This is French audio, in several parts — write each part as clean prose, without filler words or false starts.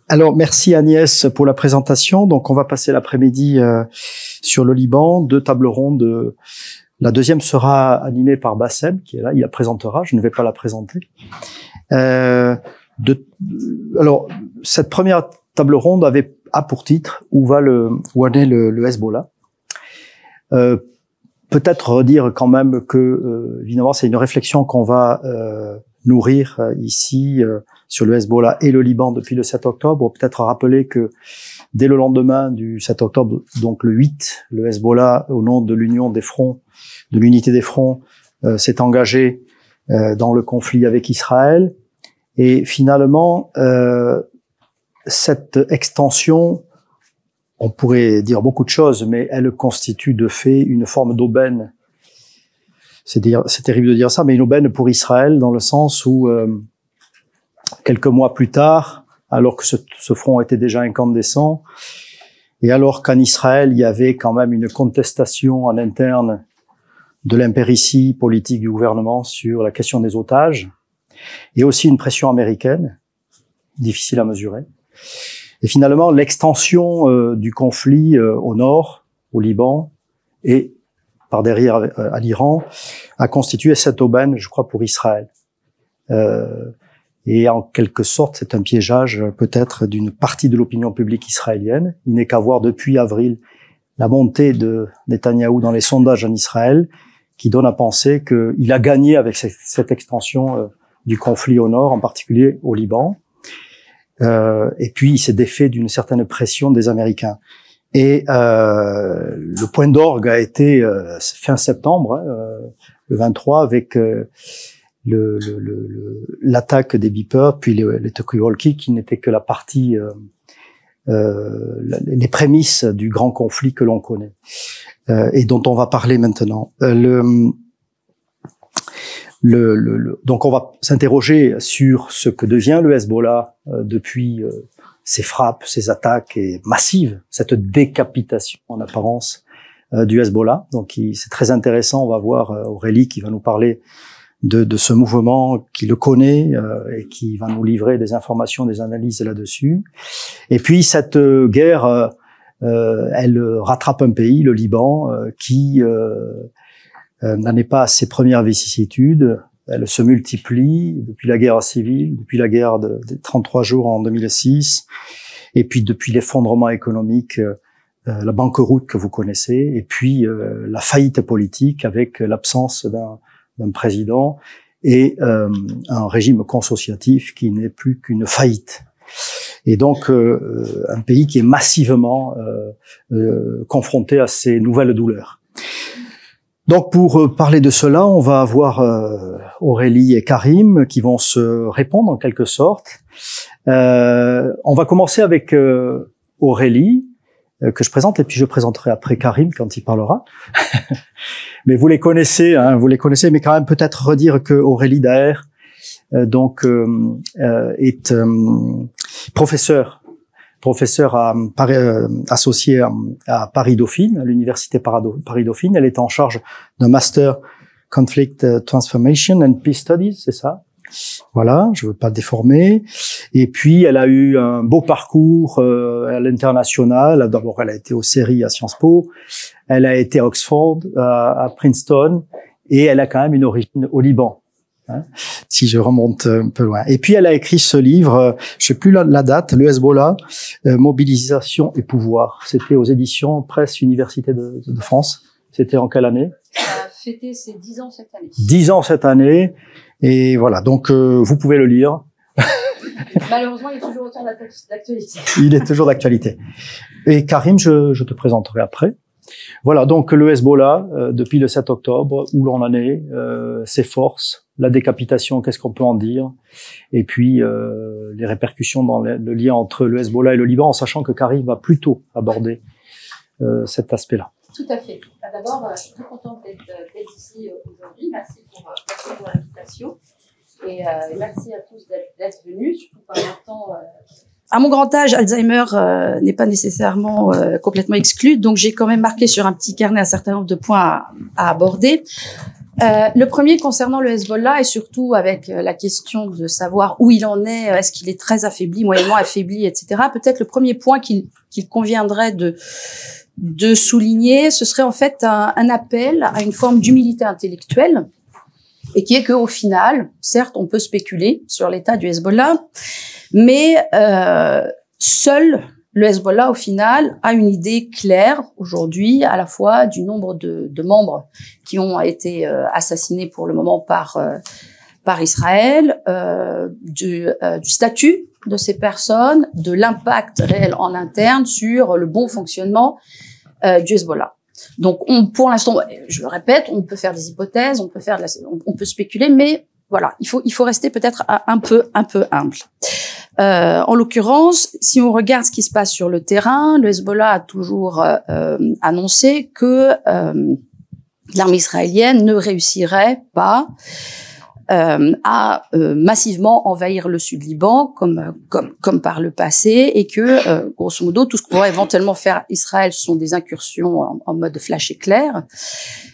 Alors, merci Agnès pour la présentation. Donc, on va passer l'après-midi sur le Liban, 2 tables rondes. La deuxième sera animée par Bassem, qui est là, il la présentera. Je ne vais pas la présenter. Alors, cette première table ronde a pour titre où en est le Hezbollah. Peut-être redire quand même que, évidemment, c'est une réflexion qu'on va nourrir ici sur le Hezbollah et le Liban depuis le 7 octobre. Peut-être rappeler que dès le lendemain du 7 octobre, donc le 8, le Hezbollah, au nom de l'union des fronts, de l'unité des fronts, s'est engagé dans le conflit avec Israël. Et finalement, cette extension, on pourrait dire beaucoup de choses, mais elle constitue de fait une forme d'aubaine. C'est terrible de dire ça, mais une aubaine pour Israël dans le sens où, quelques mois plus tard, alors que ce front était déjà incandescent, et alors qu'en Israël, il y avait quand même une contestation en interne de l'impéritie politique du gouvernement sur la question des otages, et aussi une pression américaine, difficile à mesurer. Et finalement, l'extension du conflit au nord, au Liban, et par derrière à l'Iran, a constitué cette aubaine, je crois, pour Israël. Et en quelque sorte, c'est un piégeage peut-être d'une partie de l'opinion publique israélienne. Il n'est qu'à voir depuis avril la montée de Netanyahou dans les sondages en Israël, qui donne à penser qu'il a gagné avec cette extension du conflit au nord, en particulier au Liban. Et puis, il s'est défait d'une certaine pression des Américains. Et le point d'orgue a été fin septembre, le 23, avec l'attaque des beepers, puis les talkie-walkie, qui n'étaient que la partie, les prémices du grand conflit que l'on connaît, et dont on va parler maintenant. Donc on va s'interroger sur ce que devient le Hezbollah depuis ces frappes, ces attaques massives, cette décapitation en apparence du Hezbollah. Donc c'est très intéressant, on va voir Aurélie qui va nous parler de ce mouvement, qui le connaît et qui va nous livrer des informations, des analyses là-dessus. Et puis cette guerre, elle rattrape un pays, le Liban, qui n'en est pas à ses premières vicissitudes. Elle se multiplie depuis la guerre civile, depuis la guerre des 33 jours en 2006, et puis depuis l'effondrement économique, la banqueroute que vous connaissez, et puis la faillite politique avec l'absence d'un président et un régime consociatif qui n'est plus qu'une faillite. Et donc un pays qui est massivement confronté à ces nouvelles douleurs. Donc pour parler de cela, on va avoir Aurélie et Karim qui vont se répondre en quelque sorte. On va commencer avec Aurélie, que je présente, et puis je présenterai après Karim quand il parlera. Mais vous les connaissez, mais quand même peut-être redire que Aurélie Daher est professeur associée à Paris-Dauphine, à l'université Paris-Dauphine. Elle est en charge d'un master Conflict Transformation and Peace Studies, c'est ça? Voilà, je veux pas déformer. Et puis, elle a eu un beau parcours à l'international. D'abord, elle a été au CERI à Sciences Po. Elle a été à Oxford, à Princeton. Et elle a quand même une origine au Liban, hein, si je remonte un peu loin. Et puis, elle a écrit ce livre, je sais plus la date, le Hezbollah, Mobilisation et pouvoir. C'était aux éditions Presse Université de France. C'était en quelle année? Ça a fêté ses 10 ans cette année. 10 ans cette année. Et voilà, donc vous pouvez le lire. Malheureusement, il est toujours autant d'actualité. Il est toujours d'actualité. Et Karim, je te présenterai après. Voilà, donc le Hezbollah, depuis le 7 octobre, où l'on en est, ses forces, la décapitation, qu'est-ce qu'on peut en dire, et puis les répercussions dans le lien entre le Hezbollah et le Liban, en sachant que Karim va plutôt aborder cet aspect-là. Tout à fait. D'abord, je suis très contente d'être ici aujourd'hui. Merci pour l'invitation. Et merci à tous d'être venus, surtout par un temps... À mon grand âge, Alzheimer n'est pas nécessairement complètement exclu, donc j'ai quand même marqué sur un petit carnet un certain nombre de points à aborder. Le premier concernant le Hezbollah et surtout avec la question de savoir où il en est, est-ce qu'il est très affaibli, moyennement affaibli, etc. Peut-être le premier point qu'il conviendrait de souligner, ce serait en fait un appel à une forme d'humilité intellectuelle, et qui est qu'au final, certes, on peut spéculer sur l'état du Hezbollah, mais seul le Hezbollah, au final, a une idée claire aujourd'hui, à la fois du nombre de membres qui ont été assassinés pour le moment par Israël, du statut de ces personnes, de l'impact réel en interne sur le bon fonctionnement du Hezbollah. Donc, pour l'instant, je le répète, on peut faire des hypothèses, on peut spéculer, mais voilà, il faut rester peut-être un peu humble. En l'occurrence, si on regarde ce qui se passe sur le terrain, le Hezbollah a toujours annoncé que l'armée israélienne ne réussirait pas à massivement envahir le sud Liban comme par le passé, et que grosso modo tout ce que pourrait éventuellement faire Israël ce sont des incursions en mode flash éclair,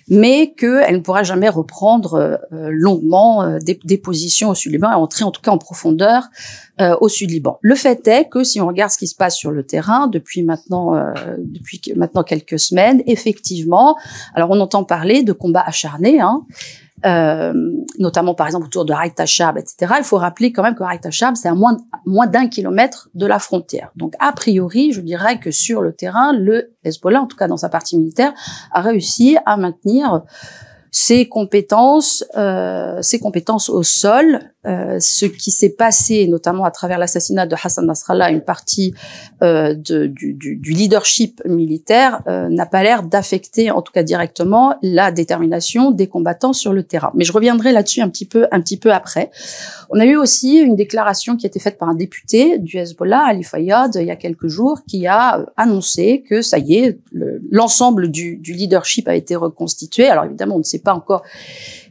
mais qu'elle ne pourra jamais reprendre longuement des positions au sud Liban et entrer en tout cas en profondeur au sud Liban. Le fait est que si on regarde ce qui se passe sur le terrain depuis maintenant quelques semaines, effectivement, alors on entend parler de combats acharnés, notamment par exemple autour de Raït Tachab, etc. Il faut rappeler quand même que Raït Tachab, c'est à moins d'1 kilomètre de la frontière. Donc a priori, je dirais que sur le terrain, le Hezbollah, en tout cas dans sa partie militaire, a réussi à maintenir ses compétences au sol. Ce qui s'est passé, notamment à travers l'assassinat de Hassan Nasrallah, une partie du leadership militaire, n'a pas l'air d'affecter, en tout cas directement, la détermination des combattants sur le terrain. Mais je reviendrai là-dessus un petit peu après. On a eu aussi une déclaration qui a été faite par un député du Hezbollah, Ali Fayyad, il y a quelques jours, qui a annoncé que ça y est, l'ensemble du leadership a été reconstitué. Alors évidemment, on ne sait pas encore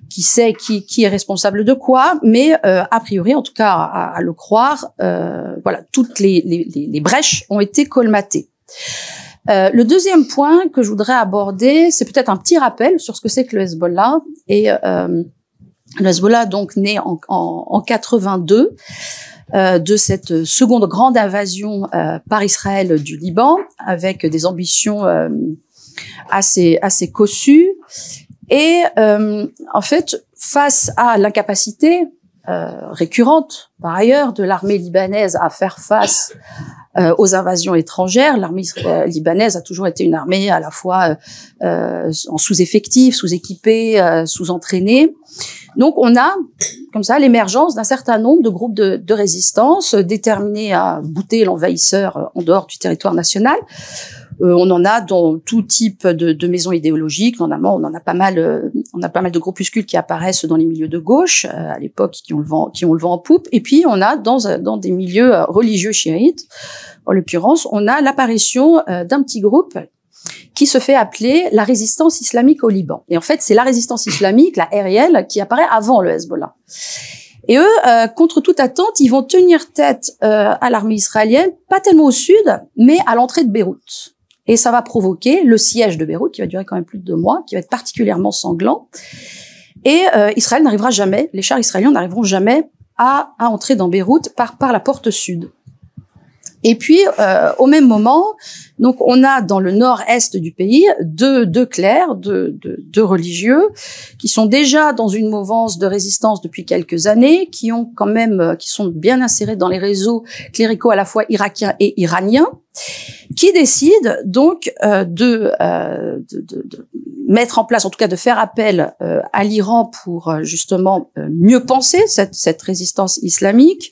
qui est responsable de quoi, mais a priori, en tout cas à le croire, voilà, toutes les brèches ont été colmatées. Le deuxième point que je voudrais aborder, c'est peut-être un petit rappel sur ce que c'est que le Hezbollah. Et le Hezbollah, donc né en 82, de cette seconde grande invasion par Israël du Liban, avec des ambitions assez cossues. Et en fait, face à l'incapacité récurrente, par ailleurs, de l'armée libanaise à faire face aux invasions étrangères, l'armée libanaise a toujours été une armée à la fois en sous-effectif, sous-équipée, sous-entraînée. Donc on a comme ça l'émergence d'un certain nombre de groupes de résistance déterminés à bouter l'envahisseur en dehors du territoire national. On en a dans tout type de maisons idéologiques, notamment on a pas mal de groupuscules qui apparaissent dans les milieux de gauche à l'époque, qui ont le vent en poupe, et puis on a dans des milieux religieux chiites, en l'occurrence, on a l'apparition d'un petit groupe qui se fait appeler la résistance islamique au Liban. Et en fait, c'est la résistance islamique, la RIL, qui apparaît avant le Hezbollah. Et eux, contre toute attente, ils vont tenir tête à l'armée israélienne, pas tellement au sud, mais à l'entrée de Beyrouth. Et ça va provoquer le siège de Beyrouth, qui va durer quand même plus de 2 mois, qui va être particulièrement sanglant. Et Israël n'arrivera jamais, les chars israéliens n'arriveront jamais à entrer dans Beyrouth par la porte sud. Et puis, au même moment, donc on a dans le nord-est du pays deux clercs, deux religieux, qui sont déjà dans une mouvance de résistance depuis quelques années, qui sont bien insérés dans les réseaux cléricaux à la fois irakiens et iraniens, qui décident donc de mettre en place, en tout cas de faire appel à l'Iran pour justement mieux penser cette résistance islamique.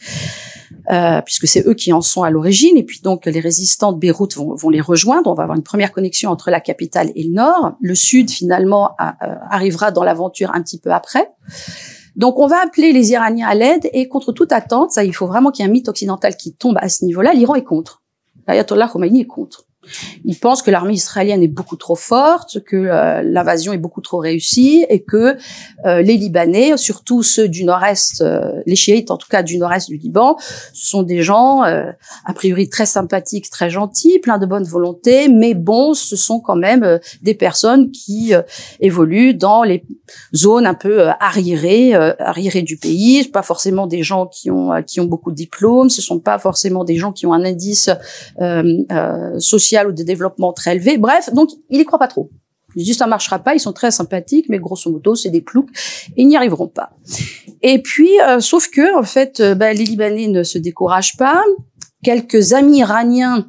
Puisque c'est eux qui en sont à l'origine, et puis donc les résistants de Beyrouth vont les rejoindre. On va avoir une première connexion entre la capitale et le nord. Le sud, finalement, arrivera dans l'aventure un petit peu après. Donc on va appeler les Iraniens à l'aide, et contre toute attente, ça, il faut vraiment qu'il y ait un mythe occidental qui tombe à ce niveau-là, l'Iran est contre. L'ayatollah Khomeini est contre. Ils pensent que l'armée israélienne est beaucoup trop forte, que l'invasion est beaucoup trop réussie et que les Libanais, surtout ceux du nord-est, les chiites en tout cas du nord-est du Liban, ce sont des gens a priori très sympathiques, très gentils, pleins de bonne volonté, mais bon, ce sont quand même des personnes qui évoluent dans les zones un peu arriérées du pays. Pas forcément des gens qui ont beaucoup de diplômes, ce sont pas forcément des gens qui ont un indice social ou de développement très élevé. Bref, donc ils y croient pas trop. Ils disent ça marchera pas, ils sont très sympathiques, mais grosso modo c'est des ploucs et ils n'y arriveront pas. Et puis sauf que en fait, les Libanais ne se découragent pas. Quelques amis iraniens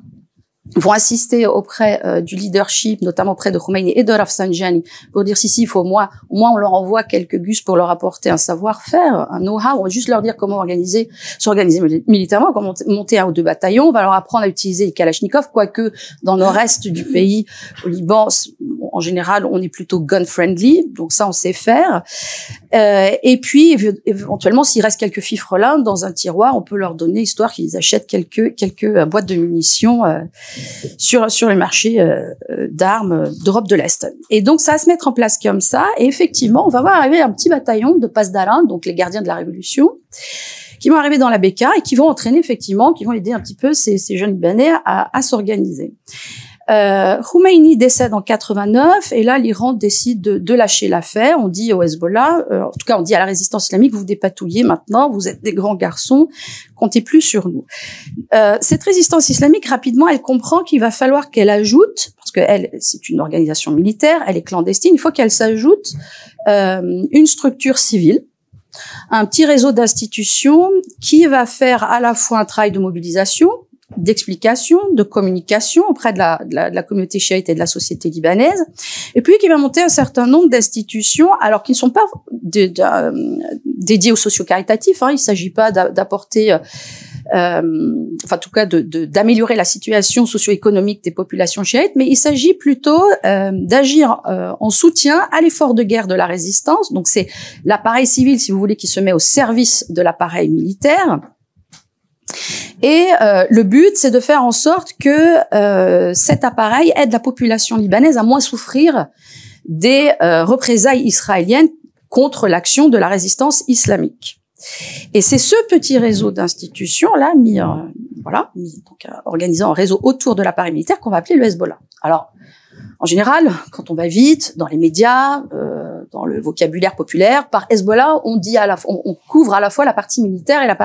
vont assister auprès du leadership, notamment auprès de Khomeini et de Rafsanjani, pour dire si il faut au moins on leur envoie quelques gus pour leur apporter un savoir-faire, un know-how, on va juste leur dire comment s'organiser militairement, comment monter 1 ou 2 bataillons, on va leur apprendre à utiliser les Kalachnikov, quoique dans le reste du pays, au Liban, en général, on est plutôt gun-friendly, donc ça on sait faire. Et puis éventuellement, s'il reste quelques fifrelins dans un tiroir, on peut leur donner histoire qu'ils achètent quelques boîtes de munitions sur les marchés d'armes d'Europe de l'Est. Et donc ça va se mettre en place comme ça, et effectivement on va voir arriver un petit bataillon de Pasdaran, donc les gardiens de la Révolution, qui vont arriver dans la Beka et qui vont entraîner effectivement, qui vont aider un petit peu ces jeunes Libanais à s'organiser. Khomeini décède en 89 et là l'Iran décide de lâcher l'affaire. On dit au Hezbollah, en tout cas on dit à la résistance islamique, vous dépatouillez maintenant, vous êtes des grands garçons, comptez plus sur nous. Cette résistance islamique, rapidement, elle comprend qu'il va falloir qu'elle ajoute, parce que elle, c'est une organisation militaire, elle est clandestine, il faut qu'elle s'ajoute une structure civile, un petit réseau d'institutions qui va faire à la fois un travail de mobilisation, d'explication, de communication auprès de la communauté chiite et de la société libanaise, et puis qui va monter un certain nombre d'institutions, alors qui ne sont pas dédiées au socio-caritatif, hein, il ne s'agit pas d'apporter, en tout cas d'améliorer la situation socio-économique des populations chiites, mais il s'agit plutôt d'agir en soutien à l'effort de guerre de la résistance, donc c'est l'appareil civil, si vous voulez, qui se met au service de l'appareil militaire. Et le but, c'est de faire en sorte que cet appareil aide la population libanaise à moins souffrir des représailles israéliennes contre l'action de la résistance islamique. Et c'est ce petit réseau d'institutions-là, organisant un réseau autour de l'appareil militaire qu'on va appeler le Hezbollah. Alors, en général, quand on va vite, dans les médias, dans le vocabulaire populaire, par Hezbollah, on dit on couvre à la fois la partie militaire et la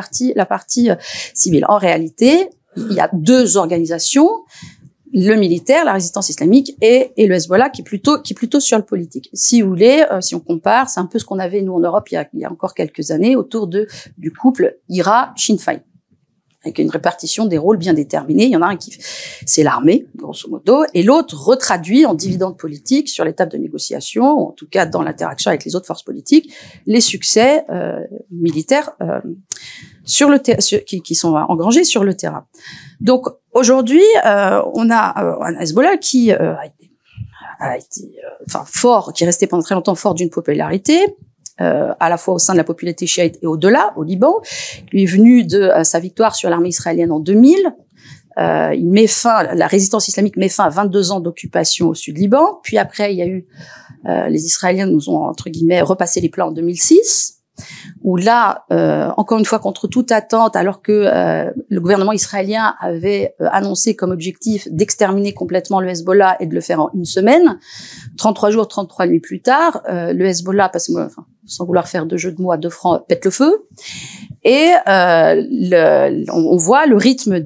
partie civile. En réalité, il y a 2 organisations, le militaire, la résistance islamique, et le Hezbollah qui est plutôt sur le politique. Si vous voulez, si on compare, c'est un peu ce qu'on avait nous en Europe il y a encore quelques années autour du couple IRA-Sinn Féin, avec une répartition des rôles bien déterminée. Il y en a un c'est l'armée, grosso modo, et l'autre retraduit en dividendes politiques sur l'étape de négociation, ou en tout cas dans l'interaction avec les autres forces politiques, les succès militaires qui sont engrangés sur le terrain. Donc aujourd'hui, on a un Hezbollah qui a été fort, qui est resté pendant très longtemps fort d'une popularité, à la fois au sein de la popularité chiite et au-delà, au Liban. Il est venu de sa victoire sur l'armée israélienne en 2000. La résistance islamique met fin à 22 ans d'occupation au sud Liban. Puis après, il y a eu, les Israéliens nous ont, entre guillemets, repassé les plats en 2006. Où là, encore une fois, contre toute attente, alors que le gouvernement israélien avait annoncé comme objectif d'exterminer complètement le Hezbollah et de le faire en 1 semaine, 33 jours, 33 nuits plus tard, le Hezbollah, sans vouloir faire de jeu de mots à 2 francs, pète le feu. Et on voit le rythme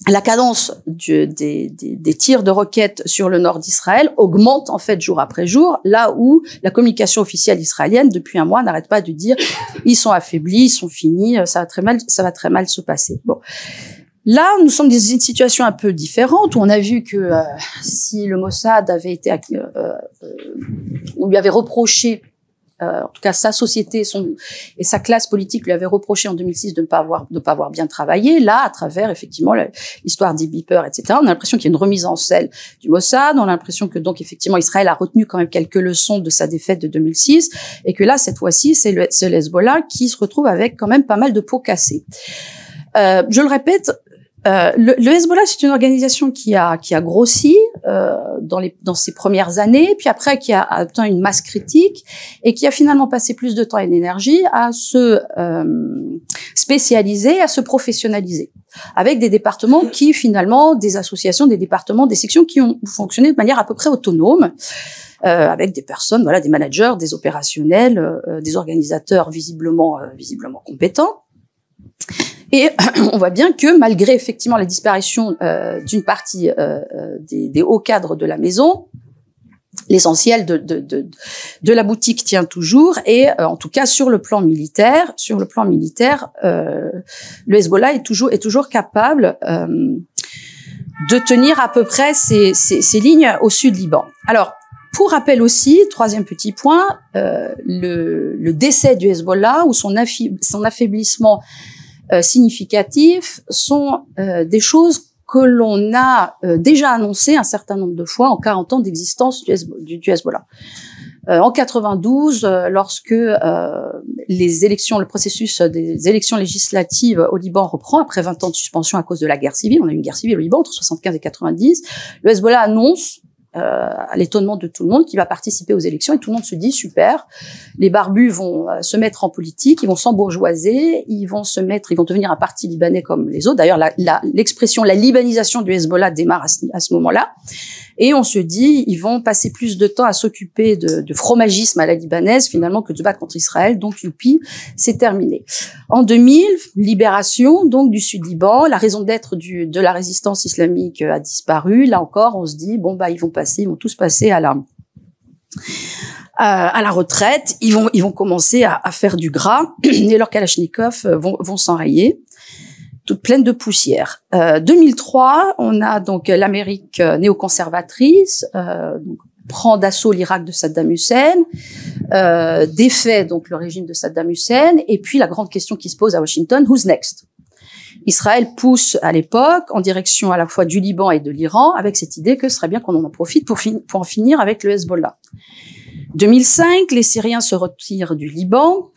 la cadence des tirs de roquettes sur le nord d'Israël augmente en fait jour après jour, là où la communication officielle israélienne depuis un mois n'arrête pas de dire ils sont affaiblis, ils sont finis, ça va très mal se passer. Bon. Là, nous sommes dans une situation un peu différente où on a vu que si le Mossad avait été, on lui avait reproché, en tout cas sa société et sa classe politique lui avaient reproché en 2006 de ne pas avoir bien travaillé. Là, à travers effectivement l'histoire des beepers, etc., on a l'impression qu'il y a une remise en selle du Mossad. On a l'impression que donc effectivement Israël a retenu quand même quelques leçons de sa défaite de 2006 et que là, cette fois-ci, c'est le Hezbollah qui se retrouve avec quand même pas mal de pots cassés. Je le répète, Le Hezbollah, c'est une organisation qui a grossi dans ses premières années, puis après qui a atteint une masse critique et qui a finalement passé plus de temps et d'énergie à se spécialiser, à se professionnaliser, avec des départements qui finalement, des associations, des départements, des sections qui ont fonctionné de manière à peu près autonome. Avec des personnes, voilà, des managers, des opérationnels, des organisateurs visiblement compétents. Et on voit bien que malgré effectivement la disparition d'une partie des hauts cadres de la maison, l'essentiel de la boutique tient toujours. Et en tout cas sur le plan militaire, le Hezbollah est toujours capable de tenir à peu près ces lignes au sud Liban. Alors, pour rappel aussi, troisième petit point, le décès du Hezbollah ou son affaiblissement significatifs sont des choses que l'on a déjà annoncées un certain nombre de fois en 40 ans d'existence du Hezbollah. En 92, lorsque le processus des élections législatives au Liban reprend après 20 ans de suspension à cause de la guerre civile, on a eu une guerre civile au Liban entre 75 et 90, le Hezbollah annonce à l'étonnement de tout le monde, qui va participer aux élections, et tout le monde se dit super, les barbus vont se mettre en politique, ils vont s'embourgeoiser, ils vont devenir un parti libanais comme les autres. D'ailleurs, l'expression la libanisation du Hezbollah démarre à ce moment-là, et on se dit ils vont passer plus de temps à s'occuper de fromagisme à la libanaise finalement que de battre contre Israël. Donc youpi, c'est terminé. En 2000, libération donc du Sud Liban, la raison d'être de la résistance islamique a disparu. Là encore, on se dit bon bah ils vont tous passer à la retraite, ils vont commencer à faire du gras et leurs kalachnikovs vont s'enrayer, toutes pleines de poussière. 2003, on a donc l'Amérique néoconservatrice prend d'assaut l'Irak de Saddam Hussein, défait donc le régime de Saddam Hussein, et puis la grande question qui se pose à Washington, who's next? Israël pousse à l'époque en direction à la fois du Liban et de l'Iran avec cette idée que ce serait bien qu'on en profite pour en finir avec le Hezbollah. 2005, les Syriens se retirent du Liban,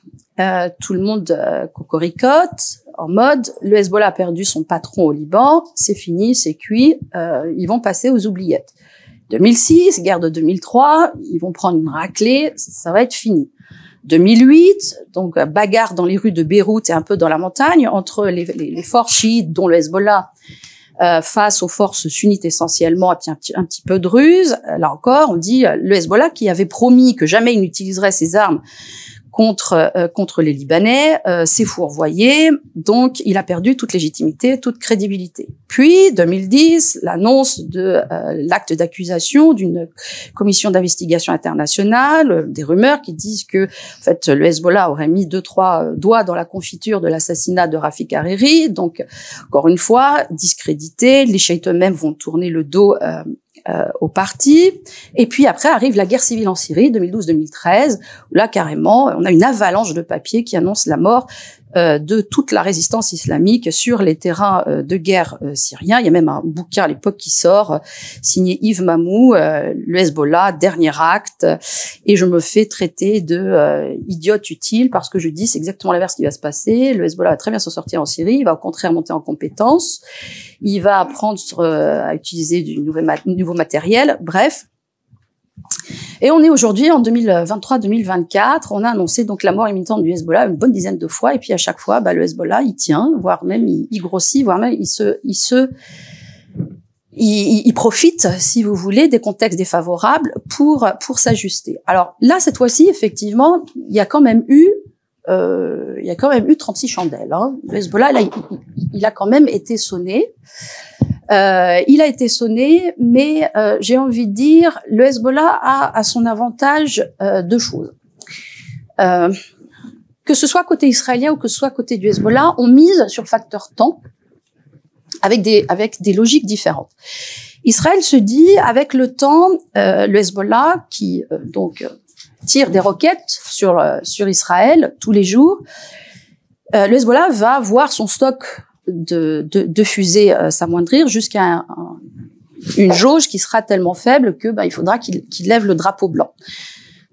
tout le monde cocoricote en mode le Hezbollah a perdu son patron au Liban, c'est fini, c'est cuit, ils vont passer aux oubliettes. 2006, guerre de 2003, ils vont prendre une raclée, ça va être fini. 2008, donc bagarre dans les rues de Beyrouth et un peu dans la montagne entre les forces chiites, dont le Hezbollah, face aux forces sunnites essentiellement, et puis un petit peu de ruse. Là encore, on dit le Hezbollah qui avait promis que jamais il n'utiliserait ses armes contre les Libanais, s'est fourvoyé, donc il a perdu toute légitimité, toute crédibilité. Puis 2010, l'annonce de l'acte d'accusation d'une commission d'investigation internationale, des rumeurs qui disent que en fait le Hezbollah aurait mis 2-3 doigts dans la confiture de l'assassinat de Rafik Hariri, donc encore une fois discrédité, les chiites eux-mêmes vont tourner le dos au parti. Et puis après arrive la guerre civile en Syrie, 2012-2013, où là carrément on a une avalanche de papiers qui annonce la mort de toute la résistance islamique sur les terrains de guerre syriens. Il y a même un bouquin à l'époque qui sort, signé Yves Mamou, le Hezbollah, dernier acte, et je me fais traiter de idiote utile parce que je dis c'est exactement l'inverse qui va se passer. Le Hezbollah va très bien s'en sortir en Syrie, il va au contraire monter en compétences, il va apprendre à utiliser du nouveau matériel, bref. Et on est aujourd'hui en 2023-2024, on a annoncé donc la mort imminente du Hezbollah une bonne dizaine de fois, et puis à chaque fois, le Hezbollah, il tient, voire même il grossit, voire même il profite, si vous voulez, des contextes défavorables pour s'ajuster. Alors là, cette fois-ci, effectivement, il y a quand même eu 36 chandelles. Hein. Le Hezbollah, là, il a quand même été sonné. Il a été sonné, mais j'ai envie de dire, le Hezbollah a à son avantage deux choses. Que ce soit côté israélien ou que ce soit côté du Hezbollah, on mise sur le facteur temps avec des logiques différentes. Israël se dit, avec le temps, le Hezbollah qui donc tire des roquettes sur Israël tous les jours, le Hezbollah va voir son stock de fusées s'amoindrir jusqu'à une jauge qui sera tellement faible que il faudra qu'il lève le drapeau blanc.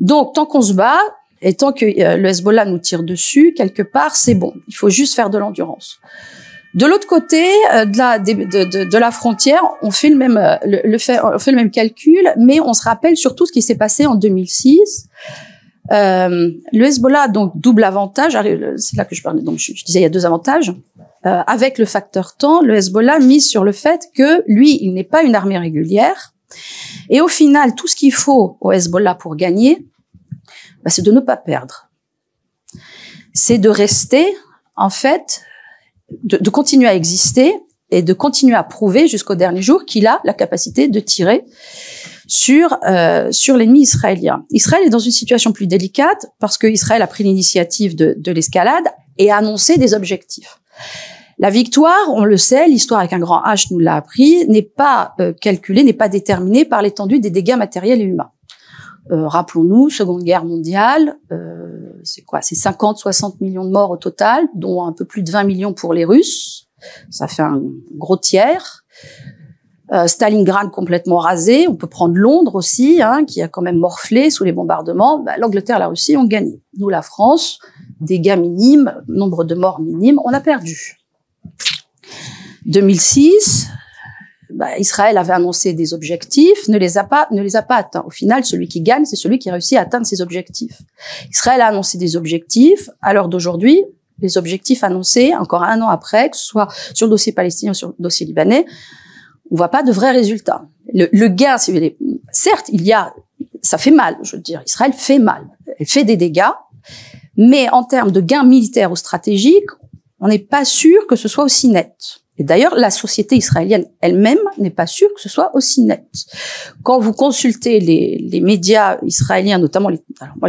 Donc tant qu'on se bat et tant que le Hezbollah nous tire dessus, quelque part c'est bon. Il faut juste faire de l'endurance. De l'autre côté de la frontière, on fait on fait le même calcul, mais on se rappelle surtout ce qui s'est passé en 2006. Le Hezbollah, donc double avantage, c'est là que je parlais, donc je disais il y a deux avantages. Avec le facteur temps, le Hezbollah mise sur le fait que lui, il n'est pas une armée régulière, et au final, tout ce qu'il faut au Hezbollah pour gagner, c'est de ne pas perdre. C'est de rester, en fait, de continuer à exister et de continuer à prouver jusqu'au dernier jour qu'il a la capacité de tirer sur l'ennemi israélien. Israël est dans une situation plus délicate parce que Israël a pris l'initiative de l'escalade et a annoncé des objectifs. La victoire, on le sait, l'histoire avec un grand H nous l'a appris, n'est pas calculée, n'est pas déterminée par l'étendue des dégâts matériels et humains. Rappelons-nous, Seconde Guerre mondiale, c'est quoi? C'est 50-60 millions de morts au total, dont un peu plus de 20 millions pour les Russes. Ça fait un gros tiers. Stalingrad complètement rasé. On peut prendre Londres aussi, qui a quand même morflé sous les bombardements. L'Angleterre et la Russie ont gagné. Nous, la France, dégâts minimes, nombre de morts minimes, on a perdu. 2006, Israël avait annoncé des objectifs, ne les a pas atteints. Au final, celui qui gagne, c'est celui qui réussit à atteindre ses objectifs. Israël a annoncé des objectifs. À l'heure d'aujourd'hui, les objectifs annoncés, encore un an après, que ce soit sur le dossier palestinien ou sur le dossier libanais, on voit pas de vrais résultats. Le gain, certes, ça fait mal, je veux dire. Israël fait mal. Elle fait des dégâts. Mais en termes de gains militaires ou stratégiques, on n'est pas sûr que ce soit aussi net. Et d'ailleurs, la société israélienne elle-même n'est pas sûre que ce soit aussi net. Quand vous consultez les médias israéliens, notamment alors moi,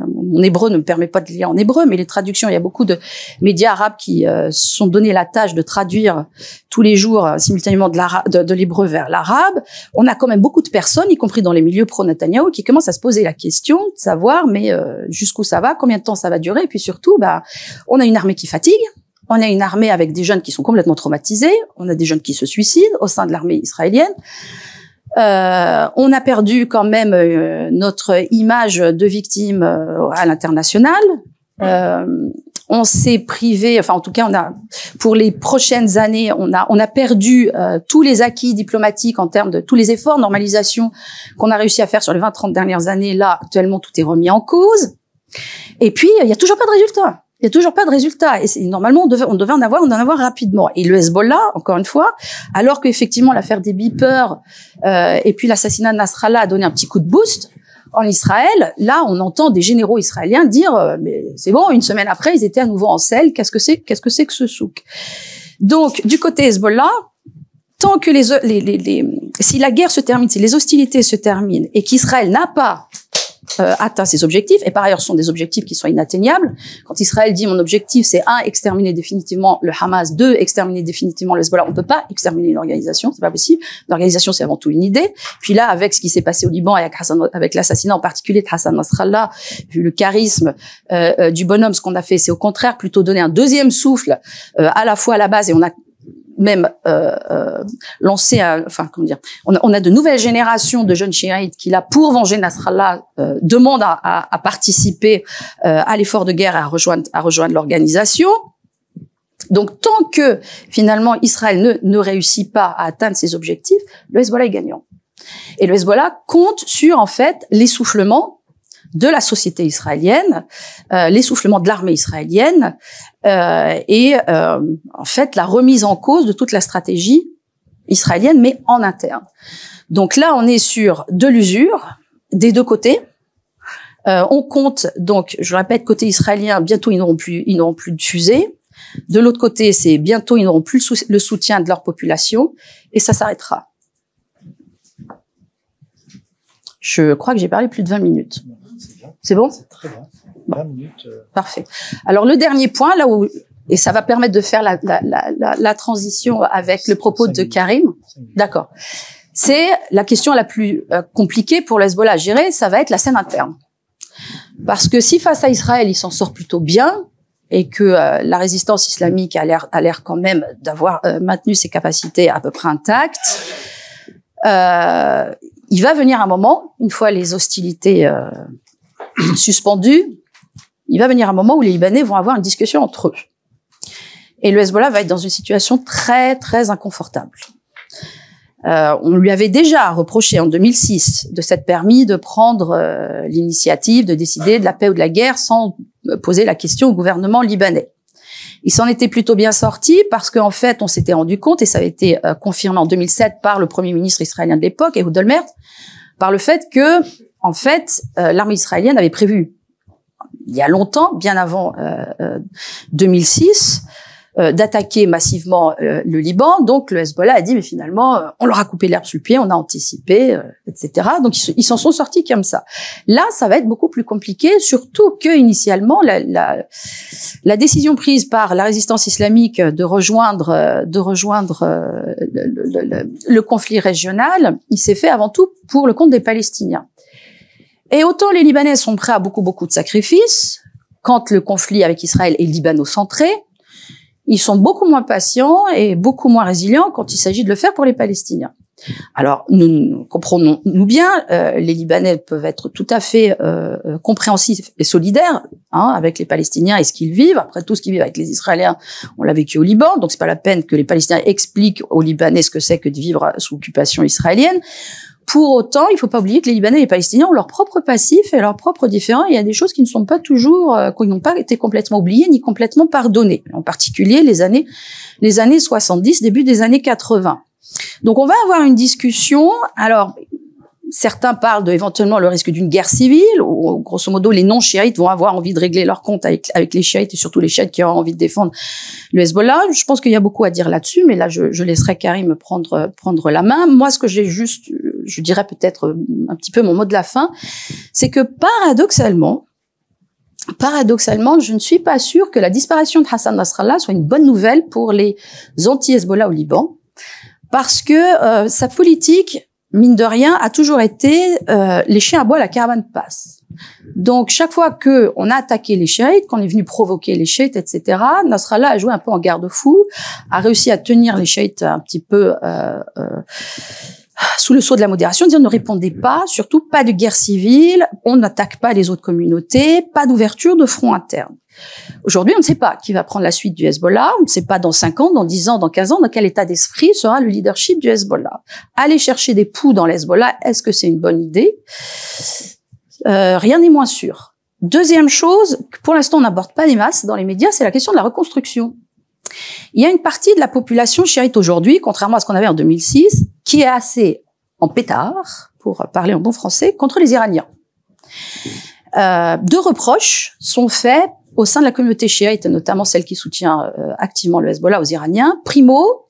mon hébreu ne me permet pas de lire en hébreu, mais les traductions, il y a beaucoup de médias arabes qui sont donnés la tâche de traduire tous les jours simultanément de l'hébreu vers l'arabe. On a quand même beaucoup de personnes, y compris dans les milieux pro-Netanyahou, qui commencent à se poser la question de savoir, mais jusqu'où ça va, combien de temps ça va durer, et puis surtout, on a une armée qui fatigue. On a une armée avec des jeunes qui sont complètement traumatisés. On a des jeunes qui se suicident au sein de l'armée israélienne. On a perdu quand même notre image de victime à l'international. On s'est privé, enfin en tout cas, pour les prochaines années, on a perdu tous les acquis diplomatiques en termes de tous les efforts de normalisation qu'on a réussi à faire sur les 20-30 dernières années. Là, actuellement, tout est remis en cause. Et puis, il y a toujours pas de résultat. Il y a toujours pas de résultat. Et normalement, on devait en avoir rapidement. Et le Hezbollah, encore une fois, alors qu'effectivement l'affaire des beepers et puis l'assassinat de Nasrallah a donné un petit coup de boost en Israël, là, on entend des généraux israéliens dire mais c'est bon, une semaine après, ils étaient à nouveau en selle. Qu'est-ce que c'est que ce souk? Donc, du côté Hezbollah, tant que si la guerre se termine, si les hostilités se terminent et qu'Israël n'a pas atteint ses objectifs, et par ailleurs ce sont des objectifs qui sont inatteignables. Quand Israël dit mon objectif c'est 1, exterminer définitivement le Hamas, 2, exterminer définitivement le Hezbollah, on peut pas exterminer une organisation, c'est pas possible. L'organisation c'est avant tout une idée. Puis là, avec ce qui s'est passé au Liban et avec l'assassinat en particulier de Hassan Nasrallah, vu le charisme du bonhomme, ce qu'on a fait, c'est au contraire plutôt donner un deuxième souffle à la fois à la base, et on a même lancé, on a de nouvelles générations de jeunes chiites qui, là, pour venger Nasrallah, demandent à participer à l'effort de guerre et à rejoindre l'organisation. Donc, tant que finalement Israël ne réussit pas à atteindre ses objectifs, le Hezbollah est gagnant. Et le Hezbollah compte sur en fait l'essoufflement de la société israélienne, l'essoufflement de l'armée israélienne et en fait la remise en cause de toute la stratégie israélienne, mais en interne. Donc là, on est sur de l'usure des deux côtés. On compte donc, je répète, côté israélien, bientôt ils n'auront plus de fusées. De l'autre côté, c'est bientôt ils n'auront plus le soutien de leur population, et ça s'arrêtera. Je crois que j'ai parlé plus de 20 minutes. C'est bon? C'est très bien. 20 minutes. Parfait. Alors le dernier point, là où, et ça va permettre de faire la transition avec le propos de Karim. D'accord. C'est la question la plus compliquée pour le Hezbollah à gérer, ça va être la scène interne. Parce que si face à Israël, il s'en sort plutôt bien, et que la résistance islamique a l'air quand même d'avoir maintenu ses capacités à peu près intactes, il va venir un moment, une fois les hostilités suspendues, il va venir un moment où les Libanais vont avoir une discussion entre eux. Et le Hezbollah va être dans une situation très, très inconfortable. On lui avait déjà reproché en 2006 de s'être permis de prendre l'initiative de décider de la paix ou de la guerre sans poser la question au gouvernement libanais. Il s'en était plutôt bien sorti parce qu'en fait, on s'était rendu compte, et ça avait été confirmé en 2007 par le premier ministre israélien de l'époque, Ehud Olmert, par le fait que, en fait, l'armée israélienne avait prévu, il y a longtemps, bien avant 2006, d'attaquer massivement le Liban. Donc le Hezbollah a dit, mais finalement, on leur a coupé l'herbe sous le pied, on a anticipé, etc. Donc ils s'en sont sortis comme ça. Là, ça va être beaucoup plus compliqué, surtout que initialement, la décision prise par la résistance islamique de rejoindre le conflit régional, il s'est fait avant tout pour le compte des Palestiniens. Et autant les Libanais sont prêts à beaucoup de sacrifices, quand le conflit avec Israël est libano-centré, ils sont beaucoup moins patients et beaucoup moins résilients quand il s'agit de le faire pour les Palestiniens. Alors, nous comprenons-nous bien, les Libanais peuvent être tout à fait compréhensifs et solidaires avec les Palestiniens et ce qu'ils vivent. Après tout ce qu'ils vivent avec les Israéliens, on l'a vécu au Liban, donc c'est pas la peine que les Palestiniens expliquent aux Libanais ce que c'est que de vivre sous occupation israélienne. Pour autant, il faut pas oublier que les Libanais et les Palestiniens ont leur propre passif et leur propre différent. Il y a des choses qui ne sont pas toujours, qui n'ont pas été complètement oubliées ni complètement pardonnées. En particulier les années 70, début des années 80. Donc on va avoir une discussion. Alors certains parlent de éventuellement le risque d'une guerre civile, où grosso modo les non-chiites vont avoir envie de régler leur compte avec les chiites et surtout les chiites qui auront envie de défendre le Hezbollah. Je pense qu'il y a beaucoup à dire là-dessus, mais là je laisserai Karim prendre la main. Moi, ce que j'ai juste, je dirais peut-être un petit peu mon mot de la fin, c'est que paradoxalement, je ne suis pas sûre que la disparition de Hassan Nasrallah soit une bonne nouvelle pour les anti-Hezbollah au Liban, parce que sa politique, mine de rien, a toujours été les chiens à bois, la caravane passe. Donc chaque fois que on a attaqué les chiites, qu'on est venu provoquer les chiites, etc., Nasrallah a joué un peu en garde-fou, a réussi à tenir les chiites un petit peu sous le sceau de la modération, dire ne répondez pas, surtout pas de guerre civile, on n'attaque pas les autres communautés, pas d'ouverture de front interne. Aujourd'hui, on ne sait pas qui va prendre la suite du Hezbollah, on ne sait pas dans 5 ans, dans 10 ans, dans 15 ans, dans quel état d'esprit sera le leadership du Hezbollah. Aller chercher des poux dans le Hezbollah, est-ce que c'est une bonne idée ? Rien n'est moins sûr. Deuxième chose, que pour l'instant on n'aborde pas des masses dans les médias, c'est la question de la reconstruction. Il y a une partie de la population chiite aujourd'hui, contrairement à ce qu'on avait en 2006, qui est assez en pétard, pour parler en bon français, contre les Iraniens. 2 reproches sont faits au sein de la communauté chiite, notamment celle qui soutient activement le Hezbollah aux Iraniens. Primo,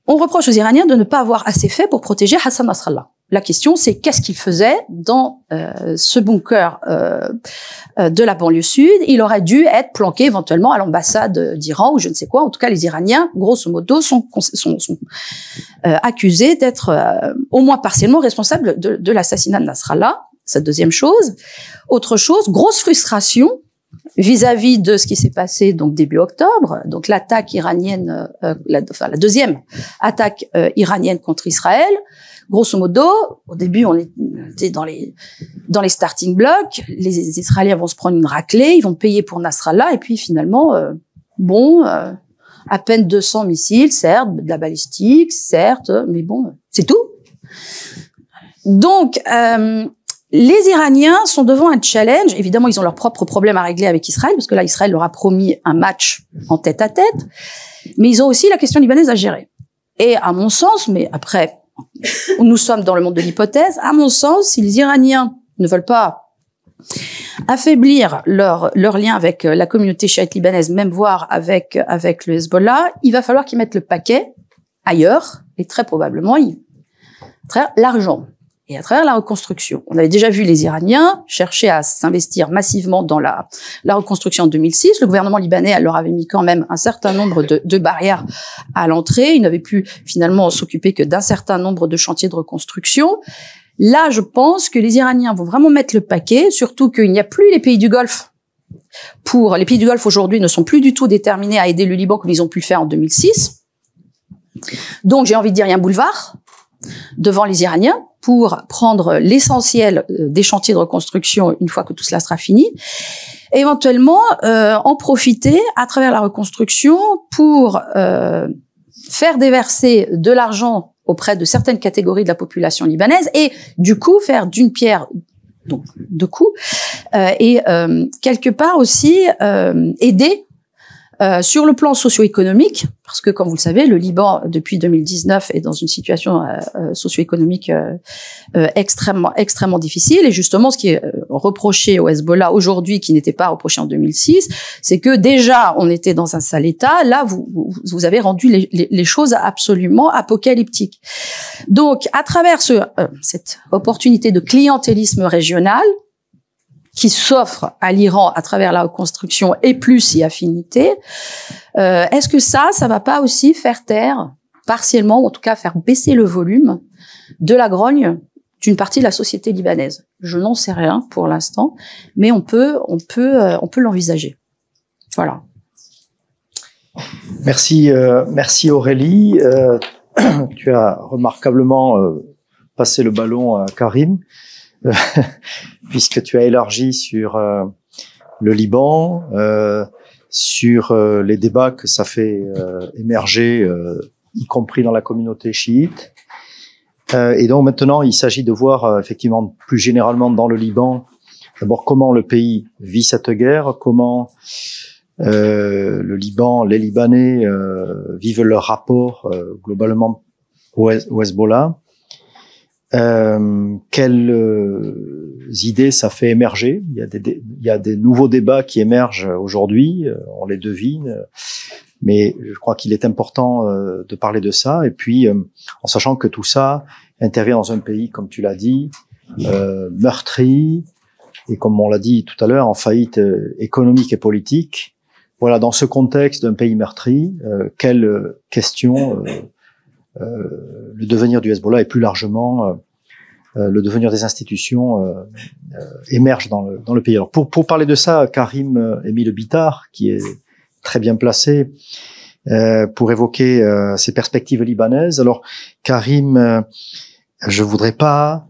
on reproche aux Iraniens de ne pas avoir assez fait pour protéger Hassan Nasrallah. La question, c'est qu'est-ce qu'il faisait dans ce bunker de la banlieue sud. Il aurait dû être planqué éventuellement à l'ambassade d'Iran ou je ne sais quoi. En tout cas, les Iraniens, grosso modo, sont accusés d'être au moins partiellement responsables de l'assassinat de Nasrallah. C'est la deuxième chose. Autre chose, grosse frustration vis-à-vis de ce qui s'est passé donc début octobre, donc l'attaque iranienne, la deuxième attaque iranienne contre Israël. Grosso modo, au début, on était dans les starting blocks. Les Israéliens vont se prendre une raclée, ils vont payer pour Nasrallah, et puis finalement, à peine 200 missiles, certes, de la balistique, certes, mais bon, c'est tout. Donc, les Iraniens sont devant un challenge. Évidemment, ils ont leurs propres problèmes à régler avec Israël, parce que là, Israël leur a promis un match en tête-à-tête. Mais ils ont aussi la question libanaise à gérer. Et à mon sens, mais après, nous sommes dans le monde de l'hypothèse, à mon sens, si les Iraniens ne veulent pas affaiblir leur lien avec la communauté chiite libanaise, même voire avec le Hezbollah, il va falloir qu'ils mettent le paquet ailleurs, et très probablement, à travers l'argent et à travers la reconstruction. On avait déjà vu les Iraniens chercher à s'investir massivement dans la reconstruction en 2006. Le gouvernement libanais leur avait mis quand même un certain nombre de barrières à l'entrée. Ils n'avaient pu finalement s'occuper que d'un certain nombre de chantiers de reconstruction. Là, je pense que les Iraniens vont vraiment mettre le paquet, surtout qu'il n'y a plus les pays du Golfe. Les pays du Golfe aujourd'hui ne sont plus du tout déterminés à aider le Liban comme ils ont pu le faire en 2006. Donc, j'ai envie de dire, il y a un boulevard. devant les Iraniens pour prendre l'essentiel des chantiers de reconstruction une fois que tout cela sera fini. Et éventuellement, en profiter à travers la reconstruction pour faire déverser de l'argent auprès de certaines catégories de la population libanaise et du coup faire d'une pierre donc deux coups et quelque part aussi aider sur le plan socio-économique, parce que comme vous le savez, le Liban depuis 2019 est dans une situation socio-économique extrêmement difficile. Et justement, ce qui est reproché au Hezbollah aujourd'hui, qui n'était pas reproché en 2006, c'est que déjà on était dans un sale état. Là, vous avez rendu les choses absolument apocalyptiques. Donc, à travers cette opportunité de clientélisme régional qui s'offre à l'Iran à travers la reconstruction et plus y affinité, est-ce que ça va pas aussi faire taire partiellement, ou en tout cas faire baisser le volume de la grogne d'une partie de la société libanaise? Je n'en sais rien pour l'instant, mais on peut l'envisager. Voilà. Merci Aurélie. Tu as remarquablement passé le ballon à Karim. Puisque tu as élargi sur le Liban, sur les débats que ça fait émerger, y compris dans la communauté chiite. Et donc maintenant, il s'agit de voir effectivement plus généralement dans le Liban, d'abord comment le pays vit cette guerre, comment le Liban, les Libanais vivent leur rapport globalement au Hezbollah. Quelles idées ça fait émerger? Il y a des nouveaux débats qui émergent aujourd'hui, on les devine, mais je crois qu'il est important de parler de ça, et puis en sachant que tout ça intervient dans un pays, comme tu l'as dit, meurtri, et comme on l'a dit tout à l'heure, en faillite économique et politique. Voilà, dans ce contexte d'un pays meurtri, quelle question le devenir du Hezbollah et plus largement le devenir des institutions émerge dans le pays. Alors pour parler de ça, Karim Émile Bitar, qui est très bien placé pour évoquer ces perspectives libanaises. Alors Karim, je voudrais pas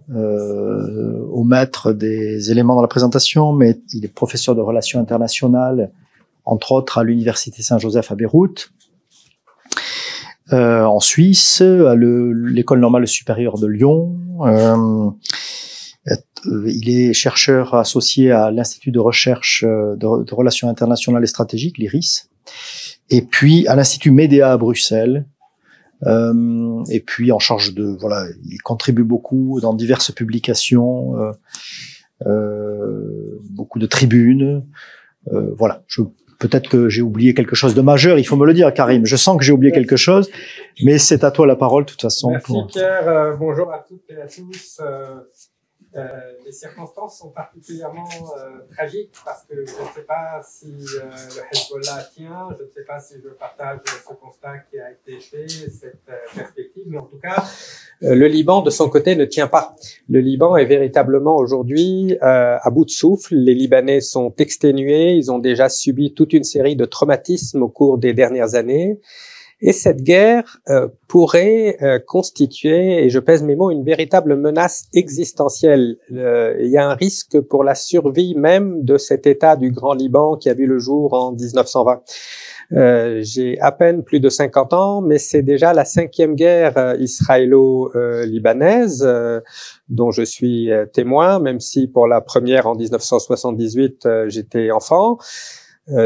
omettre des éléments dans la présentation, mais il est professeur de relations internationales, entre autres à l'université Saint-Joseph à Beyrouth. En Suisse, à l'école normale supérieure de Lyon. Il est chercheur associé à l'Institut de recherche de relations internationales et stratégiques, l'IRIS, et puis à l'Institut Médéa à Bruxelles. Et puis en charge il contribue beaucoup dans diverses publications, beaucoup de tribunes. Voilà. Peut-être que j'ai oublié quelque chose de majeur, il faut me le dire, Karim. Je sens que j'ai oublié quelque chose, mais c'est à toi la parole, de toute façon. Merci Pierre, bonjour à toutes et à tous. Les circonstances sont particulièrement tragiques parce que je ne sais pas si le Hezbollah tient, je ne sais pas si je partage ce constat qui a été fait, cette perspective, mais en tout cas, le Liban de son côté ne tient pas. Le Liban est véritablement aujourd'hui à bout de souffle. Les Libanais sont exténués, ils ont déjà subi toute une série de traumatismes au cours des dernières années. Et cette guerre pourrait constituer, et je pèse mes mots, une véritable menace existentielle. Il y a un risque pour la survie même de cet État du Grand Liban qui a vu le jour en 1920. J'ai à peine plus de 50 ans, mais c'est déjà la 5e guerre israélo-libanaise dont je suis témoin, même si pour la première en 1978, j'étais enfant.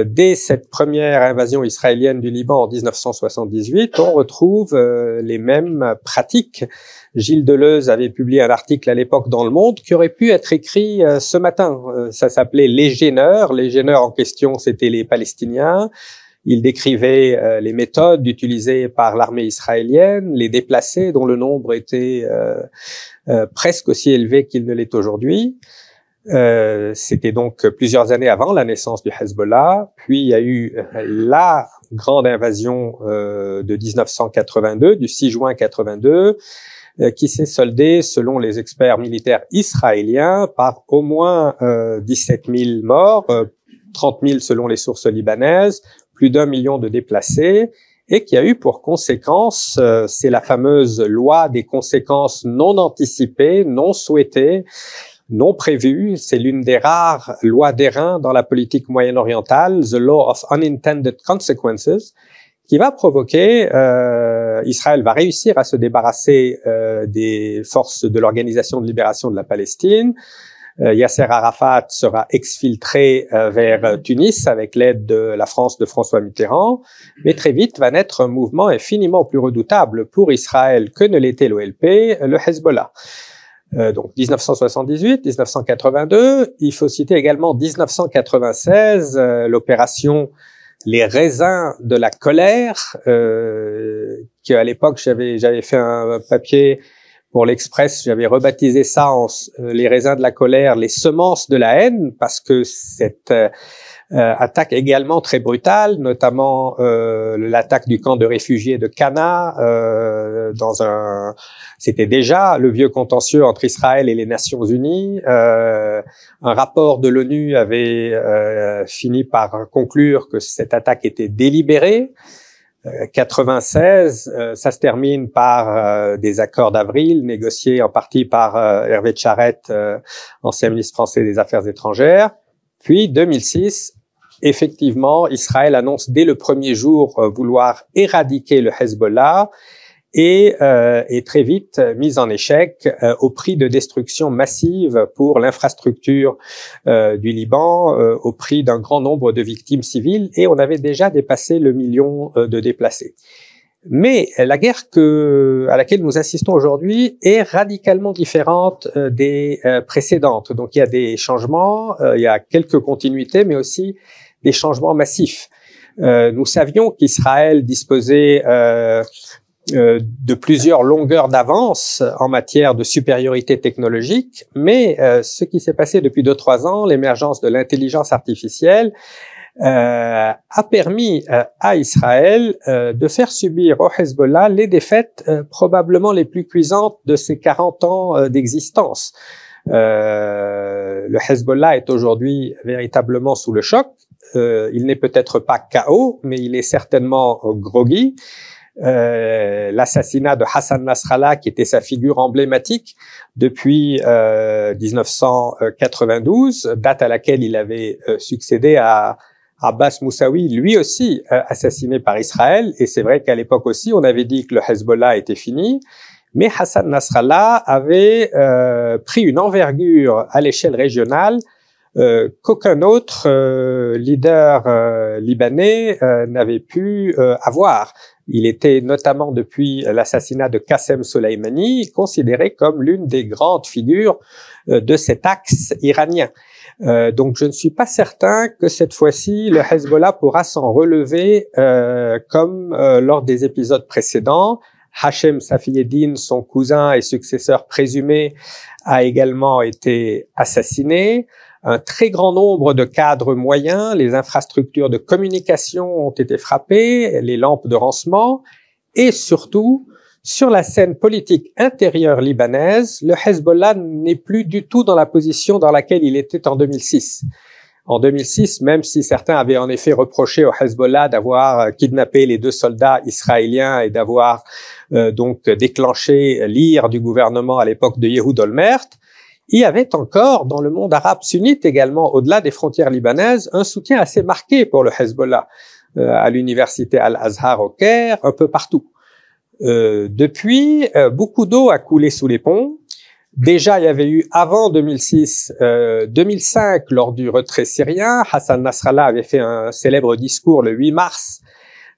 Dès cette première invasion israélienne du Liban en 1978, on retrouve les mêmes pratiques. Gilles Deleuze avait publié un article à l'époque dans Le Monde qui aurait pu être écrit ce matin. Ça s'appelait « Les gêneurs ». Les gêneurs en question, c'était les Palestiniens. Il décrivait les méthodes utilisées par l'armée israélienne, les déplacés dont le nombre était presque aussi élevé qu'il ne l'est aujourd'hui. C'était donc plusieurs années avant la naissance du Hezbollah. Puis il y a eu la grande invasion de 1982, du 6 juin 82, qui s'est soldée, selon les experts militaires israéliens, par au moins 17 000 morts, 30 000 selon les sources libanaises, plus d'1 million de déplacés. et qui a eu pour conséquence, c'est la fameuse loi des conséquences non anticipées, non souhaitées, non prévues. C'est l'une des rares lois d'airain dans la politique moyen-orientale, the law of unintended consequences, qui va provoquer, Israël va réussir à se débarrasser des forces de l'Organisation de libération de la Palestine. Yasser Arafat sera exfiltré vers Tunis avec l'aide de la France de François Mitterrand, mais très vite va naître un mouvement infiniment plus redoutable pour Israël que ne l'était l'OLP, le Hezbollah. Donc 1978, 1982, il faut citer également 1996, l'opération Les raisins de la colère, qu'à l'époque j'avais fait un papier pour l'Express, j'avais rebaptisé ça en les raisins de la colère, les semences de la haine, parce que cette attaque également très brutale, notamment l'attaque du camp de réfugiés de Cana, c'était déjà le vieux contentieux entre Israël et les Nations Unies. Un rapport de l'ONU avait fini par conclure que cette attaque était délibérée. 96, ça se termine par des accords d'avril négociés en partie par Hervé Charette, ancien ministre français des Affaires étrangères. Puis 2006, effectivement, Israël annonce dès le premier jour vouloir éradiquer le Hezbollah et très vite mise en échec au prix de destruction massive pour l'infrastructure du Liban, au prix d'un grand nombre de victimes civiles, et on avait déjà dépassé le million de déplacés. Mais la guerre à laquelle nous assistons aujourd'hui est radicalement différente des précédentes. Donc il y a des changements, il y a quelques continuités, mais aussi des changements massifs. Nous savions qu'Israël disposait de plusieurs longueurs d'avance en matière de supériorité technologique, mais ce qui s'est passé depuis 2-3 ans, l'émergence de l'intelligence artificielle, a permis à Israël de faire subir au Hezbollah les défaites probablement les plus cuisantes de ses 40 ans d'existence. Le Hezbollah est aujourd'hui véritablement sous le choc. Il n'est peut-être pas KO, mais il est certainement groggy. L'assassinat de Hassan Nasrallah, qui était sa figure emblématique depuis 1992, date à laquelle il avait succédé à Abbas Moussaoui, lui aussi assassiné par Israël. Et c'est vrai qu'à l'époque aussi, on avait dit que le Hezbollah était fini. Mais Hassan Nasrallah avait pris une envergure à l'échelle régionale qu'aucun autre leader libanais n'avait pu avoir. Il était notamment, depuis l'assassinat de Qassem Soleimani, considéré comme l'une des grandes figures de cet axe iranien. Donc je ne suis pas certain que cette fois-ci le Hezbollah pourra s'en relever comme lors des épisodes précédents. Hachem Safieddine, son cousin et successeur présumé, a également été assassiné. Un très grand nombre de cadres moyens, les infrastructures de communication ont été frappées, les lampes de rancement, et surtout, sur la scène politique intérieure libanaise, le Hezbollah n'est plus du tout dans la position dans laquelle il était en 2006. En 2006, même si certains avaient en effet reproché au Hezbollah d'avoir kidnappé les 2 soldats israéliens et d'avoir donc déclenché l'ire du gouvernement à l'époque de Ehud Olmert, il y avait encore dans le monde arabe sunnite également, au-delà des frontières libanaises, un soutien assez marqué pour le Hezbollah, à l'université Al-Azhar au Caire, un peu partout. Depuis, beaucoup d'eau a coulé sous les ponts. Déjà, il y avait eu avant 2006, 2005, lors du retrait syrien, Hassan Nasrallah avait fait un célèbre discours le 8 mars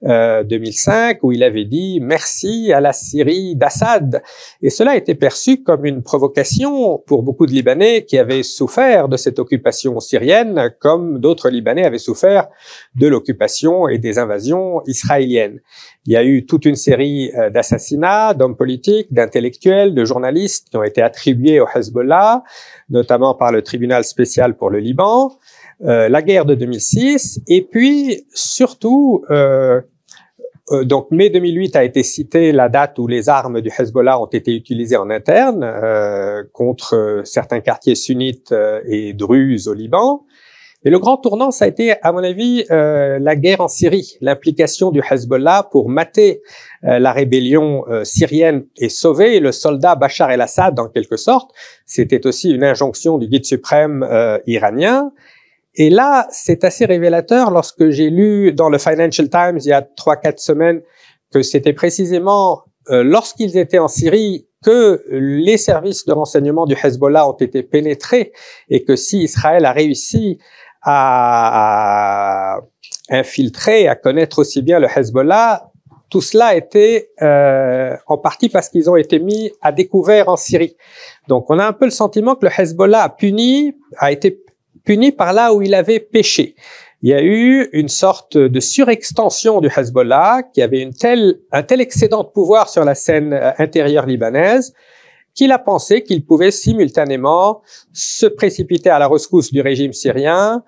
2005 où il avait dit merci à la Syrie d'Assad, et cela a été perçu comme une provocation pour beaucoup de Libanais qui avaient souffert de cette occupation syrienne, comme d'autres Libanais avaient souffert de l'occupation et des invasions israéliennes. Il y a eu toute une série d'assassinats d'hommes politiques, d'intellectuels, de journalistes qui ont été attribués au Hezbollah, notamment par le tribunal spécial pour le Liban, la guerre de 2006, et puis surtout donc mai 2008 a été cité la date où les armes du Hezbollah ont été utilisées en interne contre certains quartiers sunnites et druzes au Liban. Et le grand tournant, ça a été, à mon avis, la guerre en Syrie, l'implication du Hezbollah pour mater la rébellion syrienne et sauver le soldat Bachar el-Assad, en quelque sorte. C'était aussi une injonction du guide suprême iranien. Et là, c'est assez révélateur lorsque j'ai lu dans le Financial Times il y a 3-4 semaines que c'était précisément lorsqu'ils étaient en Syrie que les services de renseignement du Hezbollah ont été pénétrés et que si Israël a réussi à infiltrer, à connaître aussi bien le Hezbollah, tout cela était en partie parce qu'ils ont été mis à découvert en Syrie. Donc on a un peu le sentiment que le Hezbollah a été puni par là où il avait péché. Il y a eu une sorte de surextension du Hezbollah qui avait un tel excédent de pouvoir sur la scène intérieure libanaise qu'il a pensé qu'il pouvait simultanément se précipiter à la rescousse du régime syrien,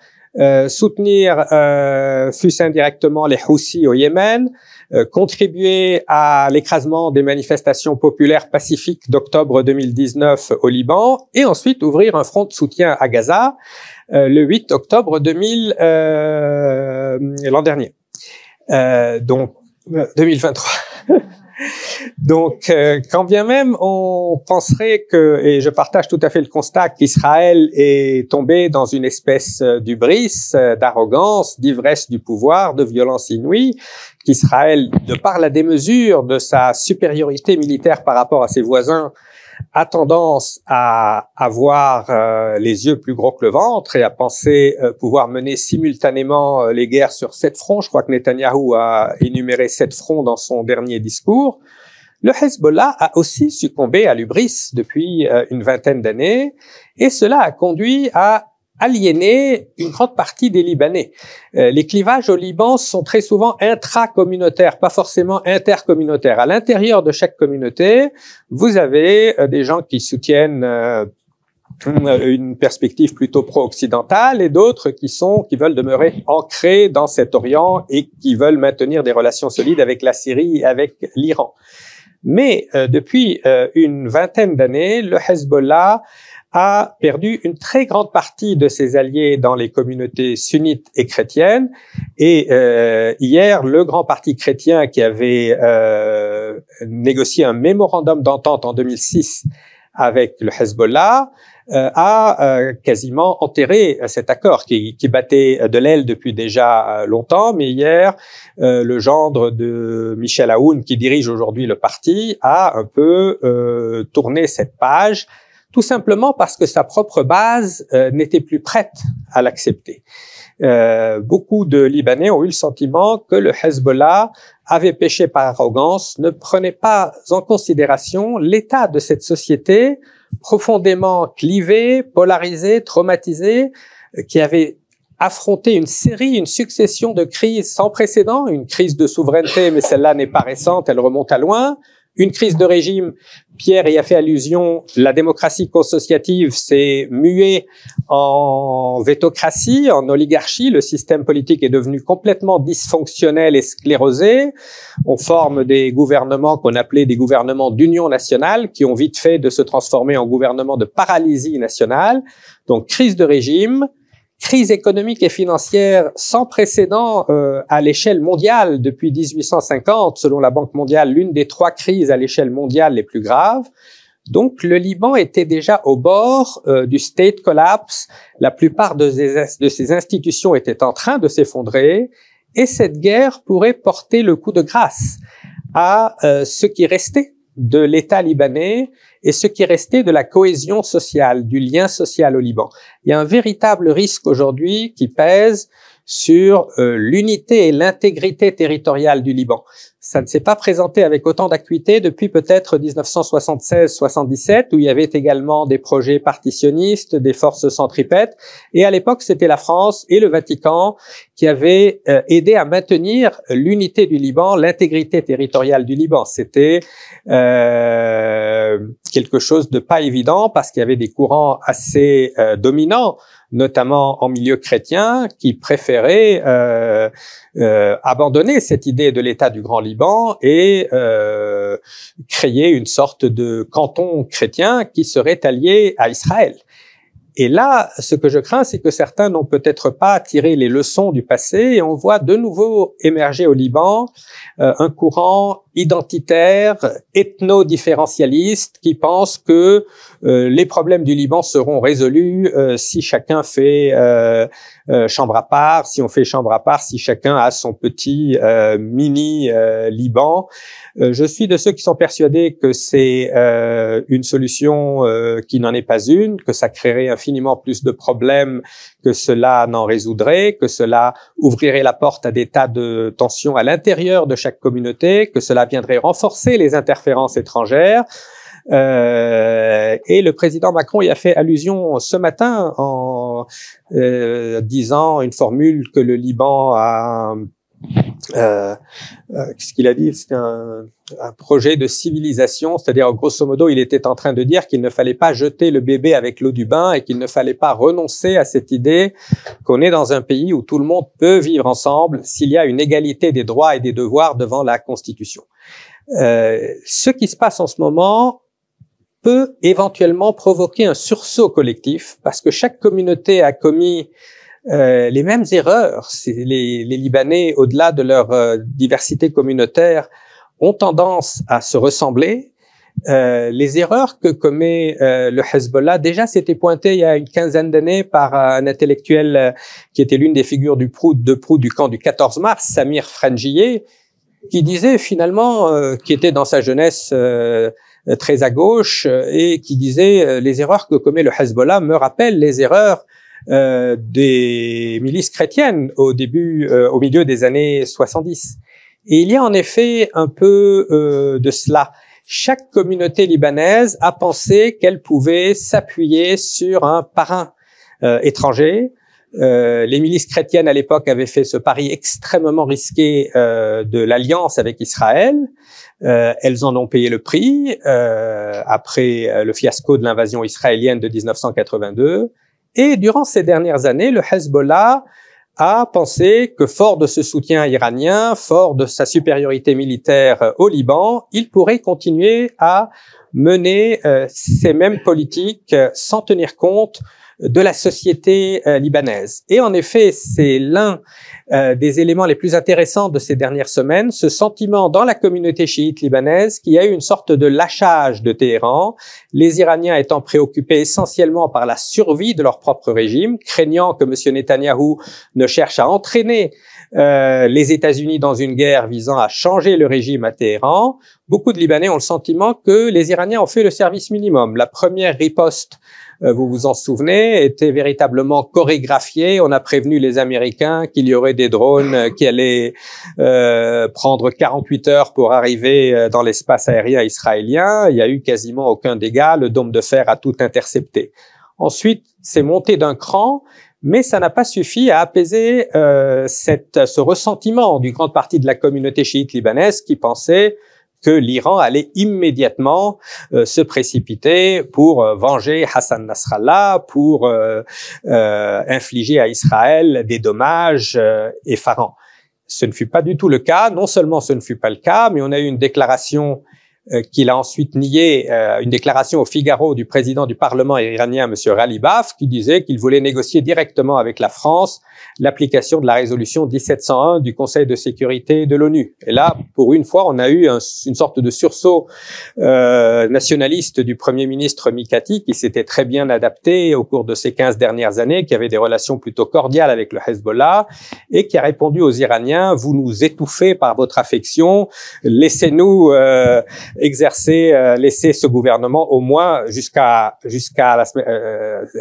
soutenir, fût-ce indirectement, les Houthis au Yémen, contribuer à l'écrasement des manifestations populaires pacifiques d'octobre 2019 au Liban et ensuite ouvrir un front de soutien à Gaza le 8 octobre l'an dernier. Donc 2023. Donc, quand bien même on penserait que, et je partage tout à fait le constat, qu'Israël est tombé dans une espèce d'hubris, d'arrogance, d'ivresse du pouvoir, de violence inouïe, qu'Israël, de par la démesure de sa supériorité militaire par rapport à ses voisins, a tendance à avoir les yeux plus gros que le ventre et à penser pouvoir mener simultanément les guerres sur 7 fronts. Je crois que Netanyahou a énuméré 7 fronts dans son dernier discours. Le Hezbollah a aussi succombé à l'hubris depuis une vingtaine d'années et cela a conduit à aliéner une grande partie des Libanais. Les clivages au Liban sont très souvent intracommunautaires, pas forcément intercommunautaires. À l'intérieur de chaque communauté, vous avez des gens qui soutiennent une perspective plutôt pro-occidentale et d'autres qui veulent demeurer ancrés dans cet Orient et qui veulent maintenir des relations solides avec la Syrie et avec l'Iran. Mais depuis une vingtaine d'années, le Hezbollah a perdu une très grande partie de ses alliés dans les communautés sunnites et chrétiennes. Et hier, le grand parti chrétien qui avait négocié un mémorandum d'entente en 2006 avec le Hezbollah a quasiment enterré cet accord qui battait de l'aile depuis déjà longtemps. Mais hier, le gendre de Michel Aoun, qui dirige aujourd'hui le parti, a un peu tourné cette page, tout simplement parce que sa propre base n'était plus prête à l'accepter. Beaucoup de Libanais ont eu le sentiment que le Hezbollah avait péché par arrogance, ne prenait pas en considération l'état de cette société profondément clivée, polarisée, traumatisée, qui avait affronté une succession de crises sans précédent, une crise de souveraineté, mais celle-là n'est pas récente, elle remonte à loin, une crise de régime. Pierre y a fait allusion, la démocratie consociative s'est muée en vétocratie, en oligarchie, le système politique est devenu complètement dysfonctionnel et sclérosé. On forme des gouvernements qu'on appelait des gouvernements d'union nationale, qui ont vite fait de se transformer en gouvernements de paralysie nationale. Donc crise de régime, crise économique et financière sans précédent à l'échelle mondiale depuis 1850, selon la Banque mondiale, l'une des 3 crises à l'échelle mondiale les plus graves. Donc le Liban était déjà au bord du state collapse, la plupart de ses institutions étaient en train de s'effondrer, et cette guerre pourrait porter le coup de grâce à ce qui restait de l'État libanais et ce qui restait de la cohésion sociale, du lien social au Liban. Il y a un véritable risque aujourd'hui qui pèse sur l'unité et l'intégrité territoriale du Liban. Ça ne s'est pas présenté avec autant d'acuité depuis peut-être 1976-77, où il y avait également des projets partitionnistes, des forces centripètes. Et à l'époque, c'était la France et le Vatican qui avaient aidé à maintenir l'unité du Liban, l'intégrité territoriale du Liban. C'était quelque chose de pas évident parce qu'il y avait des courants assez dominants, notamment en milieu chrétien, qui préféraient abandonner cette idée de l'État du Grand Liban et créer une sorte de canton chrétien qui serait allié à Israël. Et là, ce que je crains, c'est que certains n'ont peut-être pas tiré les leçons du passé et on voit de nouveau émerger au Liban un courant identitaire, ethno-différentialiste qui pense que les problèmes du Liban seront résolus si chacun fait chambre à part, si on fait chambre à part, si chacun a son petit mini Liban. Je suis de ceux qui sont persuadés que c'est une solution qui n'en est pas une, que ça créerait infiniment plus de problèmes que cela n'en résoudrait, que cela ouvrirait la porte à des tas de tensions à l'intérieur de chaque communauté, que cela viendrait renforcer les interférences étrangères. Et le président Macron y a fait allusion ce matin en disant une formule que le Liban a qu'est-ce qu'il a dit? C'était un projet de civilisation, c'est-à-dire grosso modo, il était en train de dire qu'il ne fallait pas jeter le bébé avec l'eau du bain et qu'il ne fallait pas renoncer à cette idée qu'on est dans un pays où tout le monde peut vivre ensemble s'il y a une égalité des droits et des devoirs devant la Constitution. Ce qui se passe en ce moment peut éventuellement provoquer un sursaut collectif parce que chaque communauté a commis les mêmes erreurs. Les Libanais, au-delà de leur diversité communautaire, ont tendance à se ressembler. Les erreurs que commet le Hezbollah, déjà c'était pointé il y a une quinzaine d'années par un intellectuel qui était l'une des figures du prout du camp du 14 mars, Samir Frangieh, qui disait finalement, qui était dans sa jeunesse très à gauche, et qui disait les erreurs que commet le Hezbollah me rappellent les erreurs des milices chrétiennes au milieu des années 70. Et il y a en effet un peu de cela. Chaque communauté libanaise a pensé qu'elle pouvait s'appuyer sur un parrain étranger. Les milices chrétiennes à l'époque avaient fait ce pari extrêmement risqué de l'alliance avec Israël. Elles en ont payé le prix après le fiasco de l'invasion israélienne de 1982. Et durant ces dernières années, le Hezbollah a pensé que, fort de ce soutien iranien, fort de sa supériorité militaire au Liban, il pourrait continuer à mener ces mêmes politiques sans tenir compte de la société libanaise. Et en effet, c'est l'un des éléments les plus intéressants de ces dernières semaines, ce sentiment dans la communauté chiite libanaise qu'il y a eu une sorte de lâchage de Téhéran, les Iraniens étant préoccupés essentiellement par la survie de leur propre régime, craignant que M. Netanyahou ne cherche à entraîner les États-Unis dans une guerre visant à changer le régime à Téhéran. Beaucoup de Libanais ont le sentiment que les Iraniens ont fait le service minimum. La première riposte, vous vous en souvenez, était véritablement chorégraphiée. On a prévenu les Américains qu'il y aurait des drones qui allaient prendre 48 heures pour arriver dans l'espace aérien israélien. Il y a eu quasiment aucun dégât. Le dôme de fer a tout intercepté. Ensuite, c'est monté d'un cran, mais ça n'a pas suffi à apaiser ce ressentiment d'une grande partie de la communauté chiite libanaise qui pensait que l'Iran allait immédiatement se précipiter pour venger Hassan Nasrallah, pour infliger à Israël des dommages effarants. Ce ne fut pas du tout le cas. Non seulement ce ne fut pas le cas, mais on a eu une déclaration qu'il a ensuite nié, une déclaration au Figaro du président du Parlement iranien, M. Ghalibaf, qui disait qu'il voulait négocier directement avec la France l'application de la résolution 1701 du Conseil de sécurité de l'ONU. Et là, pour une fois, on a eu une sorte de sursaut nationaliste du Premier ministre Mikati, qui s'était très bien adapté au cours de ces 15 dernières années, qui avait des relations plutôt cordiales avec le Hezbollah, et qui a répondu aux Iraniens, vous nous étouffez par votre affection, laissez-nous laisser ce gouvernement au moins jusqu'à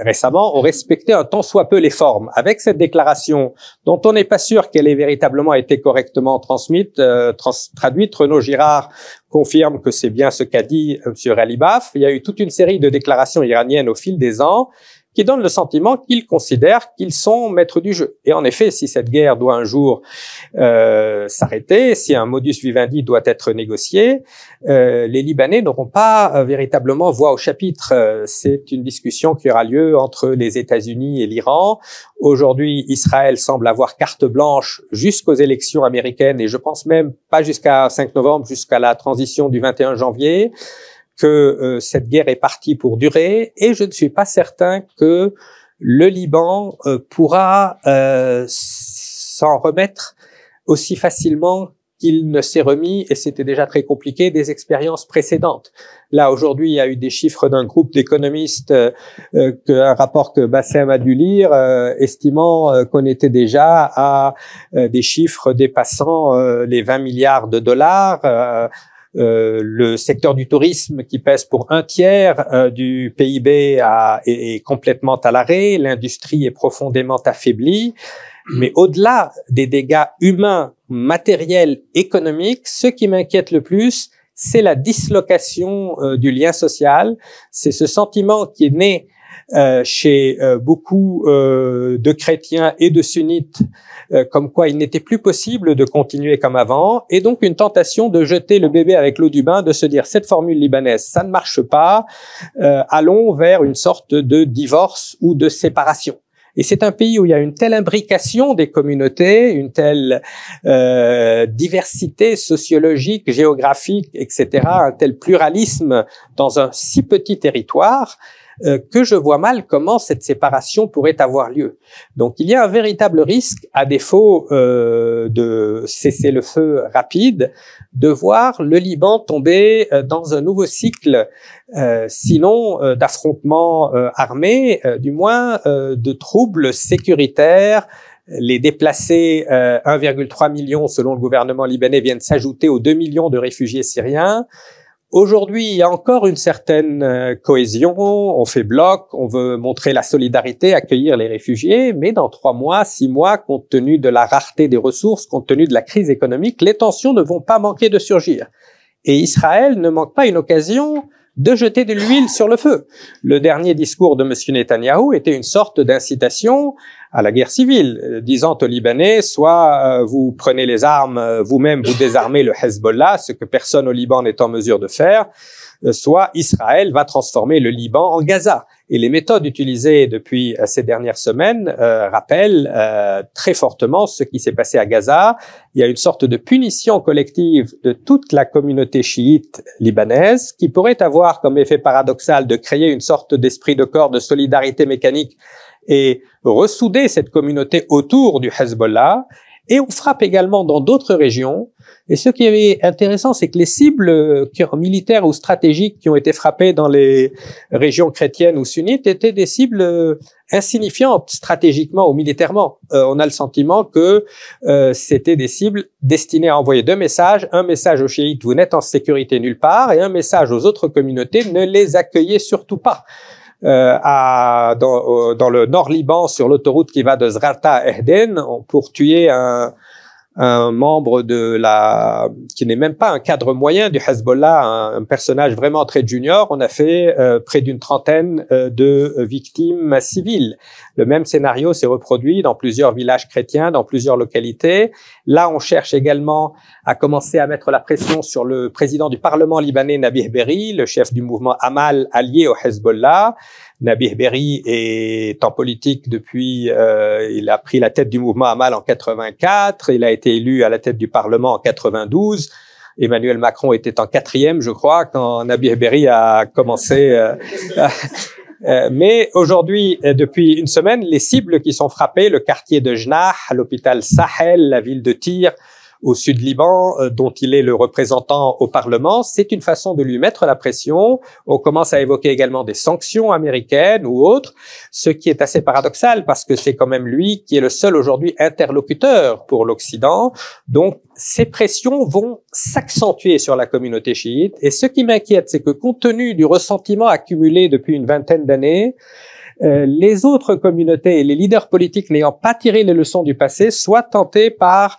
récemment, ont respecté un tant soit peu les formes. Avec cette déclaration dont on n'est pas sûr qu'elle ait véritablement été correctement traduite, Renaud Girard confirme que c'est bien ce qu'a dit M. Ghalibaf. Il y a eu toute une série de déclarations iraniennes au fil des ans qui donnent le sentiment qu'ils considèrent qu'ils sont maîtres du jeu. Et en effet, si cette guerre doit un jour s'arrêter, si un modus vivendi doit être négocié, les Libanais n'auront pas véritablement voix au chapitre. C'est une discussion qui aura lieu entre les États-Unis et l'Iran. Aujourd'hui, Israël semble avoir carte blanche jusqu'aux élections américaines et je pense même pas jusqu'à 5 novembre, jusqu'à la transition du 21 janvier. que cette guerre est partie pour durer, et je ne suis pas certain que le Liban pourra s'en remettre aussi facilement qu'il ne s'est remis, et c'était déjà très compliqué, des expériences précédentes. Là, aujourd'hui, il y a eu des chiffres d'un groupe d'économistes, un rapport que Bassem a dû lire, estimant qu'on était déjà à des chiffres dépassant les 20 milliards de dollars. Le secteur du tourisme, qui pèse pour 1/3 du PIB, est complètement à l'arrêt. L'industrie est profondément affaiblie. Mais au-delà des dégâts humains, matériels, économiques, ce qui m'inquiète le plus, c'est la dislocation du lien social. C'est ce sentiment qui est né chez beaucoup de chrétiens et de sunnites, comme quoi il n'était plus possible de continuer comme avant, et donc une tentation de jeter le bébé avec l'eau du bain, de se dire cette formule libanaise, ça ne marche pas, allons vers une sorte de divorce ou de séparation. Et c'est un pays où il y a une telle imbrication des communautés, une telle diversité sociologique, géographique, etc., un tel pluralisme dans un si petit territoire, que je vois mal comment cette séparation pourrait avoir lieu. Donc il y a un véritable risque, à défaut de cessez-le-feu rapide, de voir le Liban tomber dans un nouveau cycle, sinon d'affrontements armés, du moins de troubles sécuritaires. Les déplacés, 1,3 million selon le gouvernement libanais, viennent s'ajouter aux 2 millions de réfugiés syriens. Aujourd'hui, il y a encore une certaine cohésion, on fait bloc, on veut montrer la solidarité, accueillir les réfugiés, mais dans 3 mois, 6 mois, compte tenu de la rareté des ressources, compte tenu de la crise économique, les tensions ne vont pas manquer de surgir. Et Israël ne manque pas une occasion de jeter de l'huile sur le feu. Le dernier discours de M. Netanyahou était une sorte d'incitation à la guerre civile, disant aux Libanais, soit vous prenez les armes, vous-même vous désarmez le Hezbollah, ce que personne au Liban n'est en mesure de faire, soit Israël va transformer le Liban en Gaza. Et les méthodes utilisées depuis ces dernières semaines rappellent très fortement ce qui s'est passé à Gaza. Il y a une sorte de punition collective de toute la communauté chiite libanaise qui pourrait avoir comme effet paradoxal de créer une sorte d'esprit de corps, de solidarité mécanique et ressouder cette communauté autour du Hezbollah. Et on frappe également dans d'autres régions. Et ce qui est intéressant, c'est que les cibles militaires ou stratégiques qui ont été frappées dans les régions chrétiennes ou sunnites étaient des cibles insignifiantes stratégiquement ou militairement. On a le sentiment que c'était des cibles destinées à envoyer 2 messages. Un message aux chiites, vous n'êtes en sécurité nulle part, et un message aux autres communautés, ne les accueillez surtout pas. Dans le nord Liban, sur l'autoroute qui va de Zrata à Ehden, pour tuer un membre qui n'est même pas un cadre moyen du Hezbollah, un personnage vraiment très junior, on a fait près d'une trentaine de victimes civiles. Le même scénario s'est reproduit dans plusieurs villages chrétiens, dans plusieurs localités. Là, on cherche également à commencer à mettre la pression sur le président du Parlement libanais, Nabih Berri, le chef du mouvement Amal allié au Hezbollah. Nabih Berri est en politique depuis, il a pris la tête du mouvement Amal en 84, il a été élu à la tête du Parlement en 92. Emmanuel Macron était en 4e, je crois, quand Nabih Berri a commencé. Mais aujourd'hui, depuis une semaine, les cibles qui sont frappées, le quartier de Jnah, l'hôpital Sahel, la ville de Tyr, au sud Liban, dont il est le représentant au Parlement, c'est une façon de lui mettre la pression. On commence à évoquer également des sanctions américaines ou autres, ce qui est assez paradoxal parce que c'est quand même lui qui est le seul aujourd'hui interlocuteur pour l'Occident. Donc, ces pressions vont s'accentuer sur la communauté chiite. Et ce qui m'inquiète, c'est que compte tenu du ressentiment accumulé depuis une vingtaine d'années, les autres communautés et les leaders politiques n'ayant pas tiré les leçons du passé soient tentés par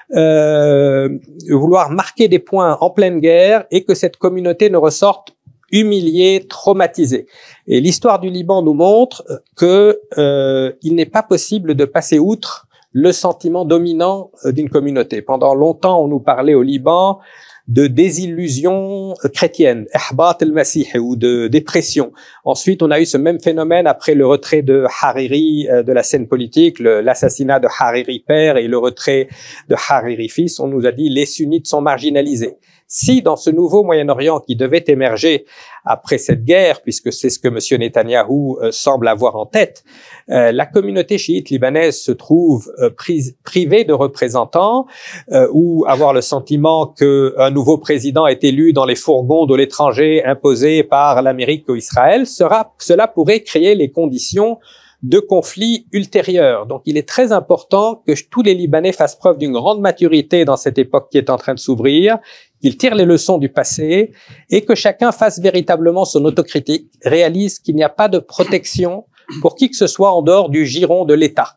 vouloir marquer des points en pleine guerre et que cette communauté ne ressorte humiliée, traumatisée. Et l'histoire du Liban nous montre que il n'est pas possible de passer outre le sentiment dominant d'une communauté. Pendant longtemps, on nous parlait au Liban de désillusion chrétienne, ihbat al-masih, ou de dépression. Ensuite, on a eu ce même phénomène après le retrait de Hariri de la scène politique, l'assassinat de Hariri père et le retrait de Hariri fils. On nous a dit les sunnites sont marginalisés. Si dans ce nouveau Moyen-Orient qui devait émerger après cette guerre, puisque c'est ce que M. Netanyahou semble avoir en tête, la communauté chiite libanaise se trouve privée de représentants, ou avoir le sentiment qu'un nouveau président est élu dans les fourgons de l'étranger imposés par l'Amérique ou Israël, cela pourrait créer les conditions de conflits ultérieurs. Donc, il est très important que tous les Libanais fassent preuve d'une grande maturité dans cette époque qui est en train de s'ouvrir, qu'ils tirent les leçons du passé et que chacun fasse véritablement son autocritique, réalise qu'il n'y a pas de protection pour qui que ce soit en dehors du giron de l'État.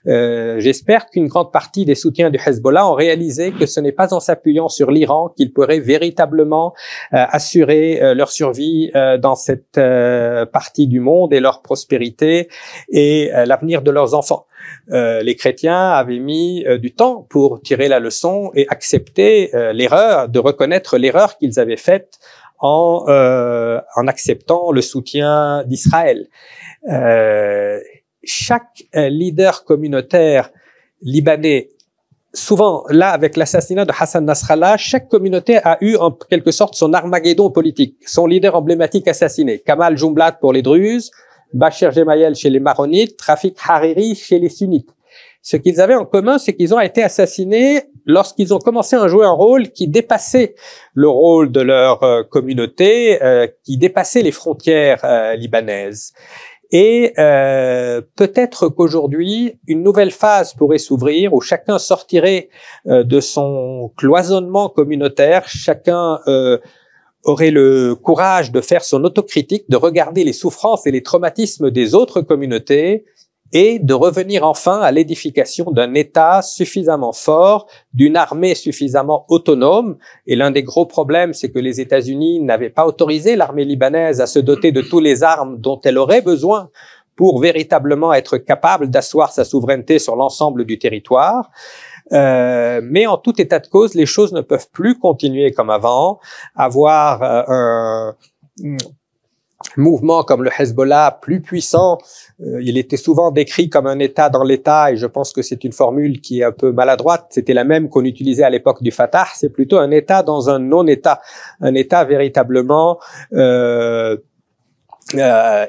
J'espère qu'une grande partie des soutiens du Hezbollah ont réalisé que ce n'est pas en s'appuyant sur l'Iran qu'ils pourraient véritablement assurer leur survie dans cette partie du monde et leur prospérité et l'avenir de leurs enfants. Les chrétiens avaient mis du temps pour tirer la leçon et accepter l'erreur, de reconnaître l'erreur qu'ils avaient faite en acceptant le soutien d'Israël. Chaque leader communautaire libanais, souvent là avec l'assassinat de Hassan Nasrallah, chaque communauté a eu en quelque sorte son Armageddon politique, son leader emblématique assassiné. Kamal Jumblat pour les Druzes, Bachir Gemayel chez les Maronites, Rafik Hariri chez les Sunnites. Ce qu'ils avaient en commun, c'est qu'ils ont été assassinés lorsqu'ils ont commencé à jouer un rôle qui dépassait le rôle de leur communauté, qui dépassait les frontières libanaises. Et peut-être qu'aujourd'hui, une nouvelle phase pourrait s'ouvrir où chacun sortirait de son cloisonnement communautaire, chacun aurait le courage de faire son autocritique, de regarder les souffrances et les traumatismes des autres communautés et de revenir enfin à l'édification d'un État suffisamment fort, d'une armée suffisamment autonome. Et l'un des gros problèmes, c'est que les États-Unis n'avaient pas autorisé l'armée libanaise à se doter de toutes les armes dont elle aurait besoin pour véritablement être capable d'asseoir sa souveraineté sur l'ensemble du territoire. Mais en tout état de cause, les choses ne peuvent plus continuer comme avant. Avoir un mouvement comme le Hezbollah plus puissant, il était souvent décrit comme un État dans l'État, et je pense que c'est une formule qui est un peu maladroite. C'était la même qu'on utilisait à l'époque du Fatah. C'est plutôt un État dans un non-État, un État véritablement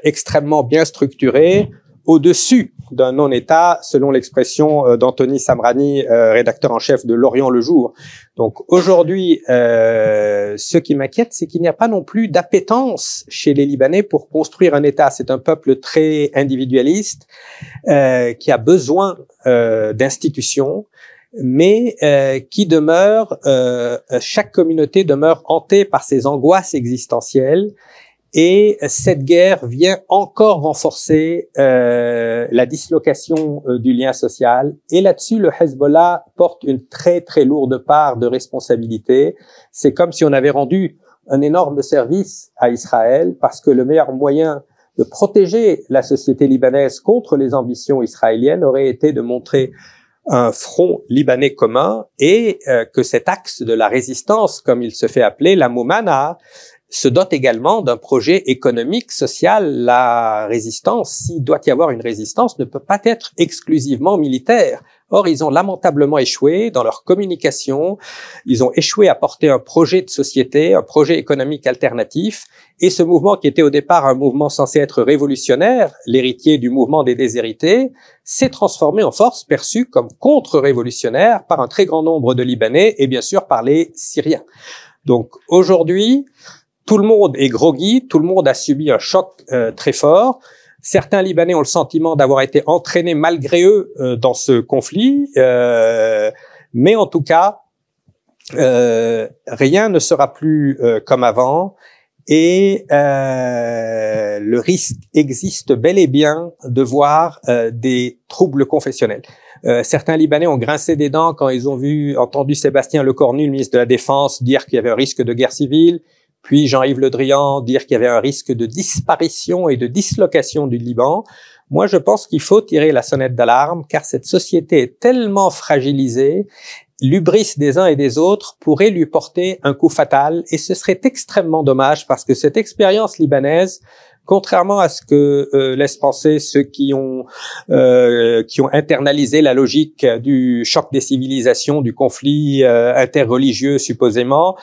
extrêmement bien structuré, au-dessus d'un non-État, selon l'expression d'Anthony Samrani, rédacteur en chef de L'Orient le Jour. Donc aujourd'hui, ce qui m'inquiète, c'est qu'il n'y a pas non plus d'appétence chez les Libanais pour construire un État. C'est un peuple très individualiste qui a besoin d'institutions, mais qui demeure, chaque communauté demeure hantée par ses angoisses existentielles. Et cette guerre vient encore renforcer la dislocation du lien social. Et là-dessus, le Hezbollah porte une très très lourde part de responsabilité. C'est comme si on avait rendu un énorme service à Israël, parce que le meilleur moyen de protéger la société libanaise contre les ambitions israéliennes aurait été de montrer un front libanais commun, et que cet axe de la résistance, comme il se fait appeler, la Moumana, se dote également d'un projet économique, social. La résistance, s'il doit y avoir une résistance, ne peut pas être exclusivement militaire. Or, ils ont lamentablement échoué dans leur communication, ils ont échoué à porter un projet de société, un projet économique alternatif, et ce mouvement qui était au départ un mouvement censé être révolutionnaire, l'héritier du mouvement des déshérités, s'est transformé en force perçue comme contre-révolutionnaire par un très grand nombre de Libanais et bien sûr par les Syriens. Donc aujourd'hui, tout le monde est groggy, tout le monde a subi un choc très fort. Certains Libanais ont le sentiment d'avoir été entraînés malgré eux dans ce conflit, mais en tout cas, rien ne sera plus comme avant, et le risque existe bel et bien de voir des troubles confessionnels. Certains Libanais ont grincé des dents quand ils ont entendu Sébastien Lecornu, le ministre de la Défense, dire qu'il y avait un risque de guerre civile. Puis Jean-Yves Le Drian dire qu'il y avait un risque de disparition et de dislocation du Liban. Moi, je pense qu'il faut tirer la sonnette d'alarme, car cette société est tellement fragilisée, l'hubris des uns et des autres pourrait lui porter un coup fatal, et ce serait extrêmement dommage, parce que cette expérience libanaise, contrairement à ce que laissent penser ceux qui ont internalisé la logique du choc des civilisations, du conflit interreligieux supposément,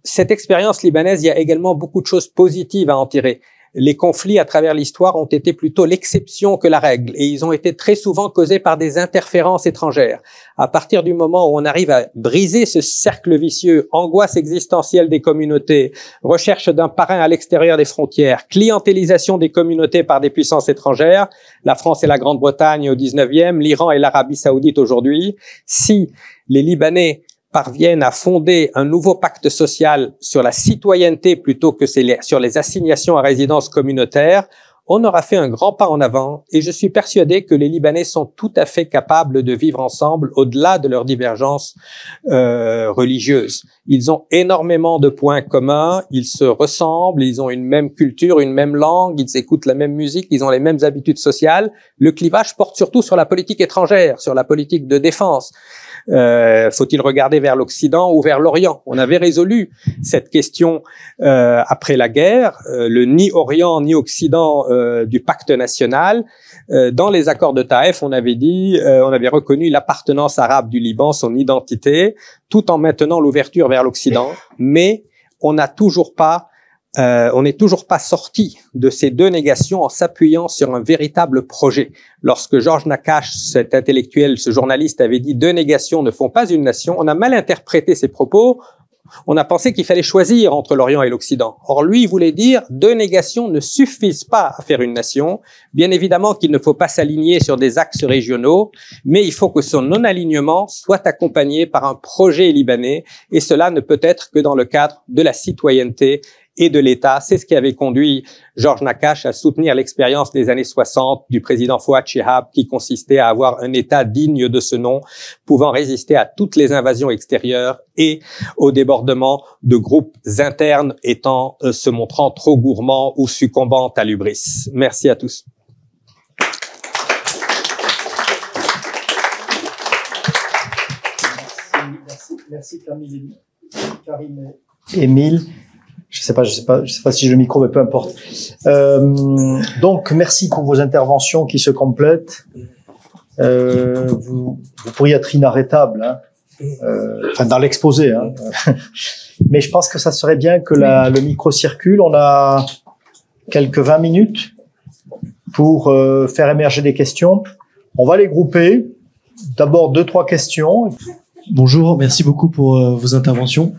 Cette expérience libanaise, il y a également beaucoup de choses positives à en tirer. Les conflits à travers l'histoire ont été plutôt l'exception que la règle, et ils ont été très souvent causés par des interférences étrangères. À partir du moment où on arrive à briser ce cercle vicieux, angoisse existentielle des communautés, recherche d'un parrain à l'extérieur des frontières, clientélisation des communautés par des puissances étrangères, la France et la Grande-Bretagne au 19e, l'Iran et l'Arabie Saoudite aujourd'hui, si les Libanais parviennent à fonder un nouveau pacte social sur la citoyenneté plutôt que sur les assignations à résidence communautaire, on aura fait un grand pas en avant, et je suis persuadé que les Libanais sont tout à fait capables de vivre ensemble au-delà de leurs divergences religieuses. Ils ont énormément de points communs, ils se ressemblent, ils ont une même culture, une même langue, ils écoutent la même musique, ils ont les mêmes habitudes sociales. Le clivage porte surtout sur la politique étrangère, sur la politique de défense. Faut-il regarder vers l'Occident ou vers l'Orient? On avait résolu cette question après la guerre, le ni Orient ni Occident du pacte national. Dans les accords de Taïf, on avait reconnu l'appartenance arabe du Liban, son identité, tout en maintenant l'ouverture vers l'Occident, mais on n'est toujours pas sorti de ces deux négations en s'appuyant sur un véritable projet. Lorsque Georges Nakache, cet intellectuel, ce journaliste, avait dit « deux négations ne font pas une nation », on a mal interprété ses propos. On a pensé qu'il fallait choisir entre l'Orient et l'Occident. Or, lui, il voulait dire « deux négations ne suffisent pas à faire une nation ». Bien évidemment qu'il ne faut pas s'aligner sur des axes régionaux, mais il faut que son non-alignement soit accompagné par un projet libanais, et cela ne peut être que dans le cadre de la citoyenneté et de l'État. C'est ce qui avait conduit Georges Nakache à soutenir l'expérience des années 60 du président Fouad Chehab, qui consistait à avoir un État digne de ce nom, pouvant résister à toutes les invasions extérieures et au débordement de groupes internes se montrant trop gourmands ou succombant à l'hubris. Merci à tous. Merci Camille, Karim et Émile. Je sais pas si j'ai le micro, mais peu importe. Donc, merci pour vos interventions qui se complètent. Vous pourriez être inarrêtable, hein, enfin dans l'exposé. Hein. Mais je pense que ça serait bien que le micro circule. On a quelques 20 minutes pour faire émerger des questions. On va les grouper. D'abord 2-3 questions. Bonjour, merci beaucoup pour vos interventions.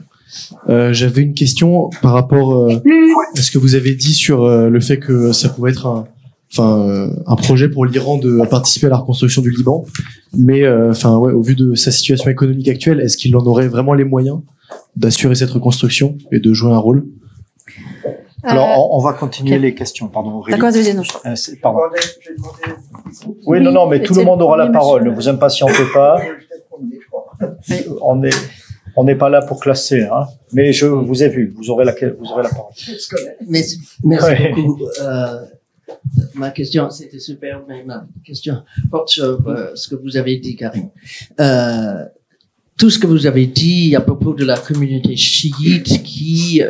J'avais une question par rapport à ce que vous avez dit sur le fait que ça pouvait être un projet pour l'Iran de participer à la reconstruction du Liban, mais au vu de sa situation économique actuelle, est-ce qu'il en aurait vraiment les moyens d'assurer cette reconstruction et de jouer un rôle? Alors, on va continuer les questions. Pardon, Aurélie. D'accord, vas-y, non. Pardon. Oui, non, mais tout le monde aura la parole. Ne vous impatientez pas. On n'est pas là pour classer, hein. Mais je vous ai vu. Vous aurez la parole. Merci beaucoup. Ma question, c'était super, mais ma question porte sur ce que vous avez dit, Karim. Tout ce que vous avez dit à propos de la communauté chiite qui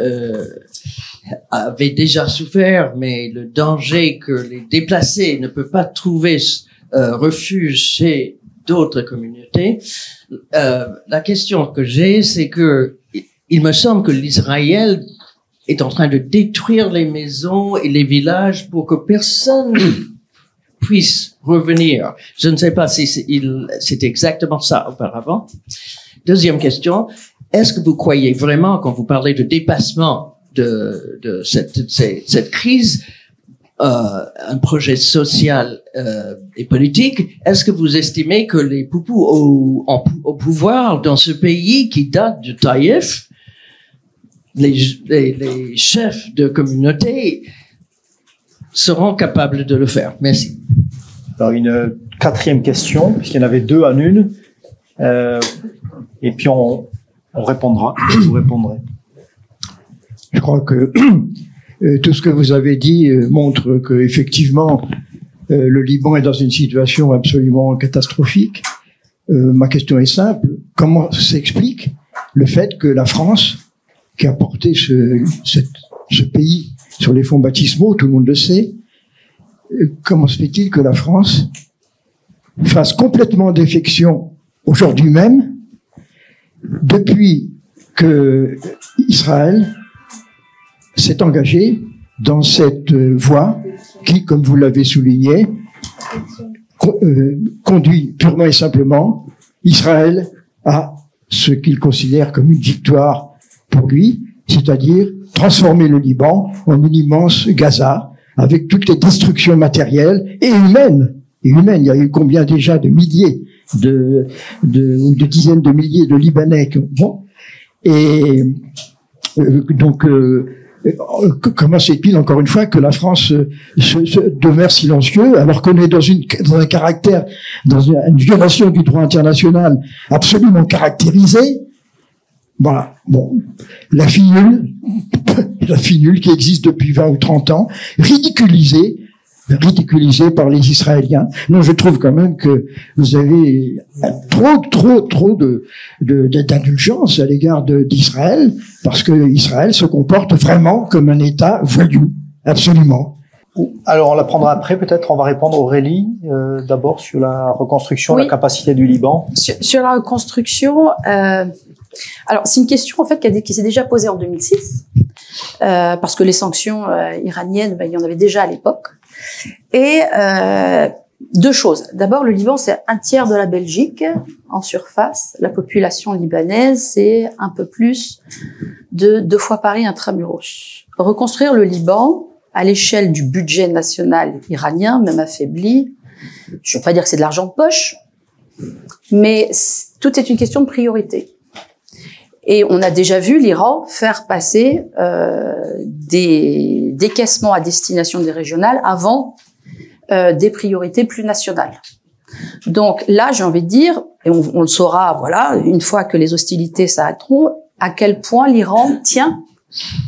avait déjà souffert, mais le danger que les déplacés ne peuvent pas trouver refuge chez d'autres communautés. La question que j'ai, c'est que il me semble que l'Israël est en train de détruire les maisons et les villages pour que personne puisse revenir. Je ne sais pas si c'est exactement ça auparavant. Deuxième question, est-ce que vous croyez vraiment, quand vous parlez de dépassement de cette crise, un projet social et politique, est-ce que vous estimez que les poupous au pouvoir dans ce pays qui date de Taïf, les chefs de communauté seront capables de le faire? Merci. Alors, une quatrième question, puisqu'il y en avait deux en une, et puis on répondra, vous répondrez. Je crois que tout ce que vous avez dit montre que effectivement le Liban est dans une situation absolument catastrophique. Ma question est simple: comment s'explique le fait que la France, qui a porté ce pays sur les fonds baptismaux, tout le monde le sait, comment se fait-il que la France fasse complètement défection aujourd'hui même, depuis que Israël s'est engagé dans cette voie qui, comme vous l'avez souligné, conduit purement et simplement Israël à ce qu'il considère comme une victoire pour lui, c'est-à-dire transformer le Liban en une immense Gaza, avec toutes les destructions matérielles et humaines. Il y a eu combien déjà de milliers ou de dizaines de milliers de Libanais qui ont, et donc comment c'est-il encore une fois que la France demeure silencieux alors qu'on est dans un caractère, dans une violation du droit international absolument caractérisée. Voilà. Bon, la finule qui existe depuis 20 ou 30 ans, ridiculisée par les Israéliens. Non, je trouve quand même que vous avez trop d'indulgence à l'égard d'Israël, parce que Israël se comporte vraiment comme un État voyou, absolument. Alors, on la prendra après, peut-être. On va répondre Aurélie, d'abord sur la reconstruction, la capacité du Liban. Sur la reconstruction, alors c'est une question en fait qui s'est déjà posée en 2006, parce que les sanctions iraniennes, il y en avait déjà à l'époque. Et deux choses. D'abord, le Liban, c'est un tiers de la Belgique en surface. La population libanaise, c'est un peu plus de 2 fois Paris intramuros. Reconstruire le Liban à l'échelle du budget national iranien, même affaibli, je ne veux pas dire que c'est de l'argent de poche, mais tout est une question de priorité. Et on a déjà vu l'Iran faire passer des décaissements à destination des régionales avant des priorités plus nationales. Donc là, j'ai envie de dire, et on le saura, voilà, une fois que les hostilités s'arrêteront, à quel point l'Iran tient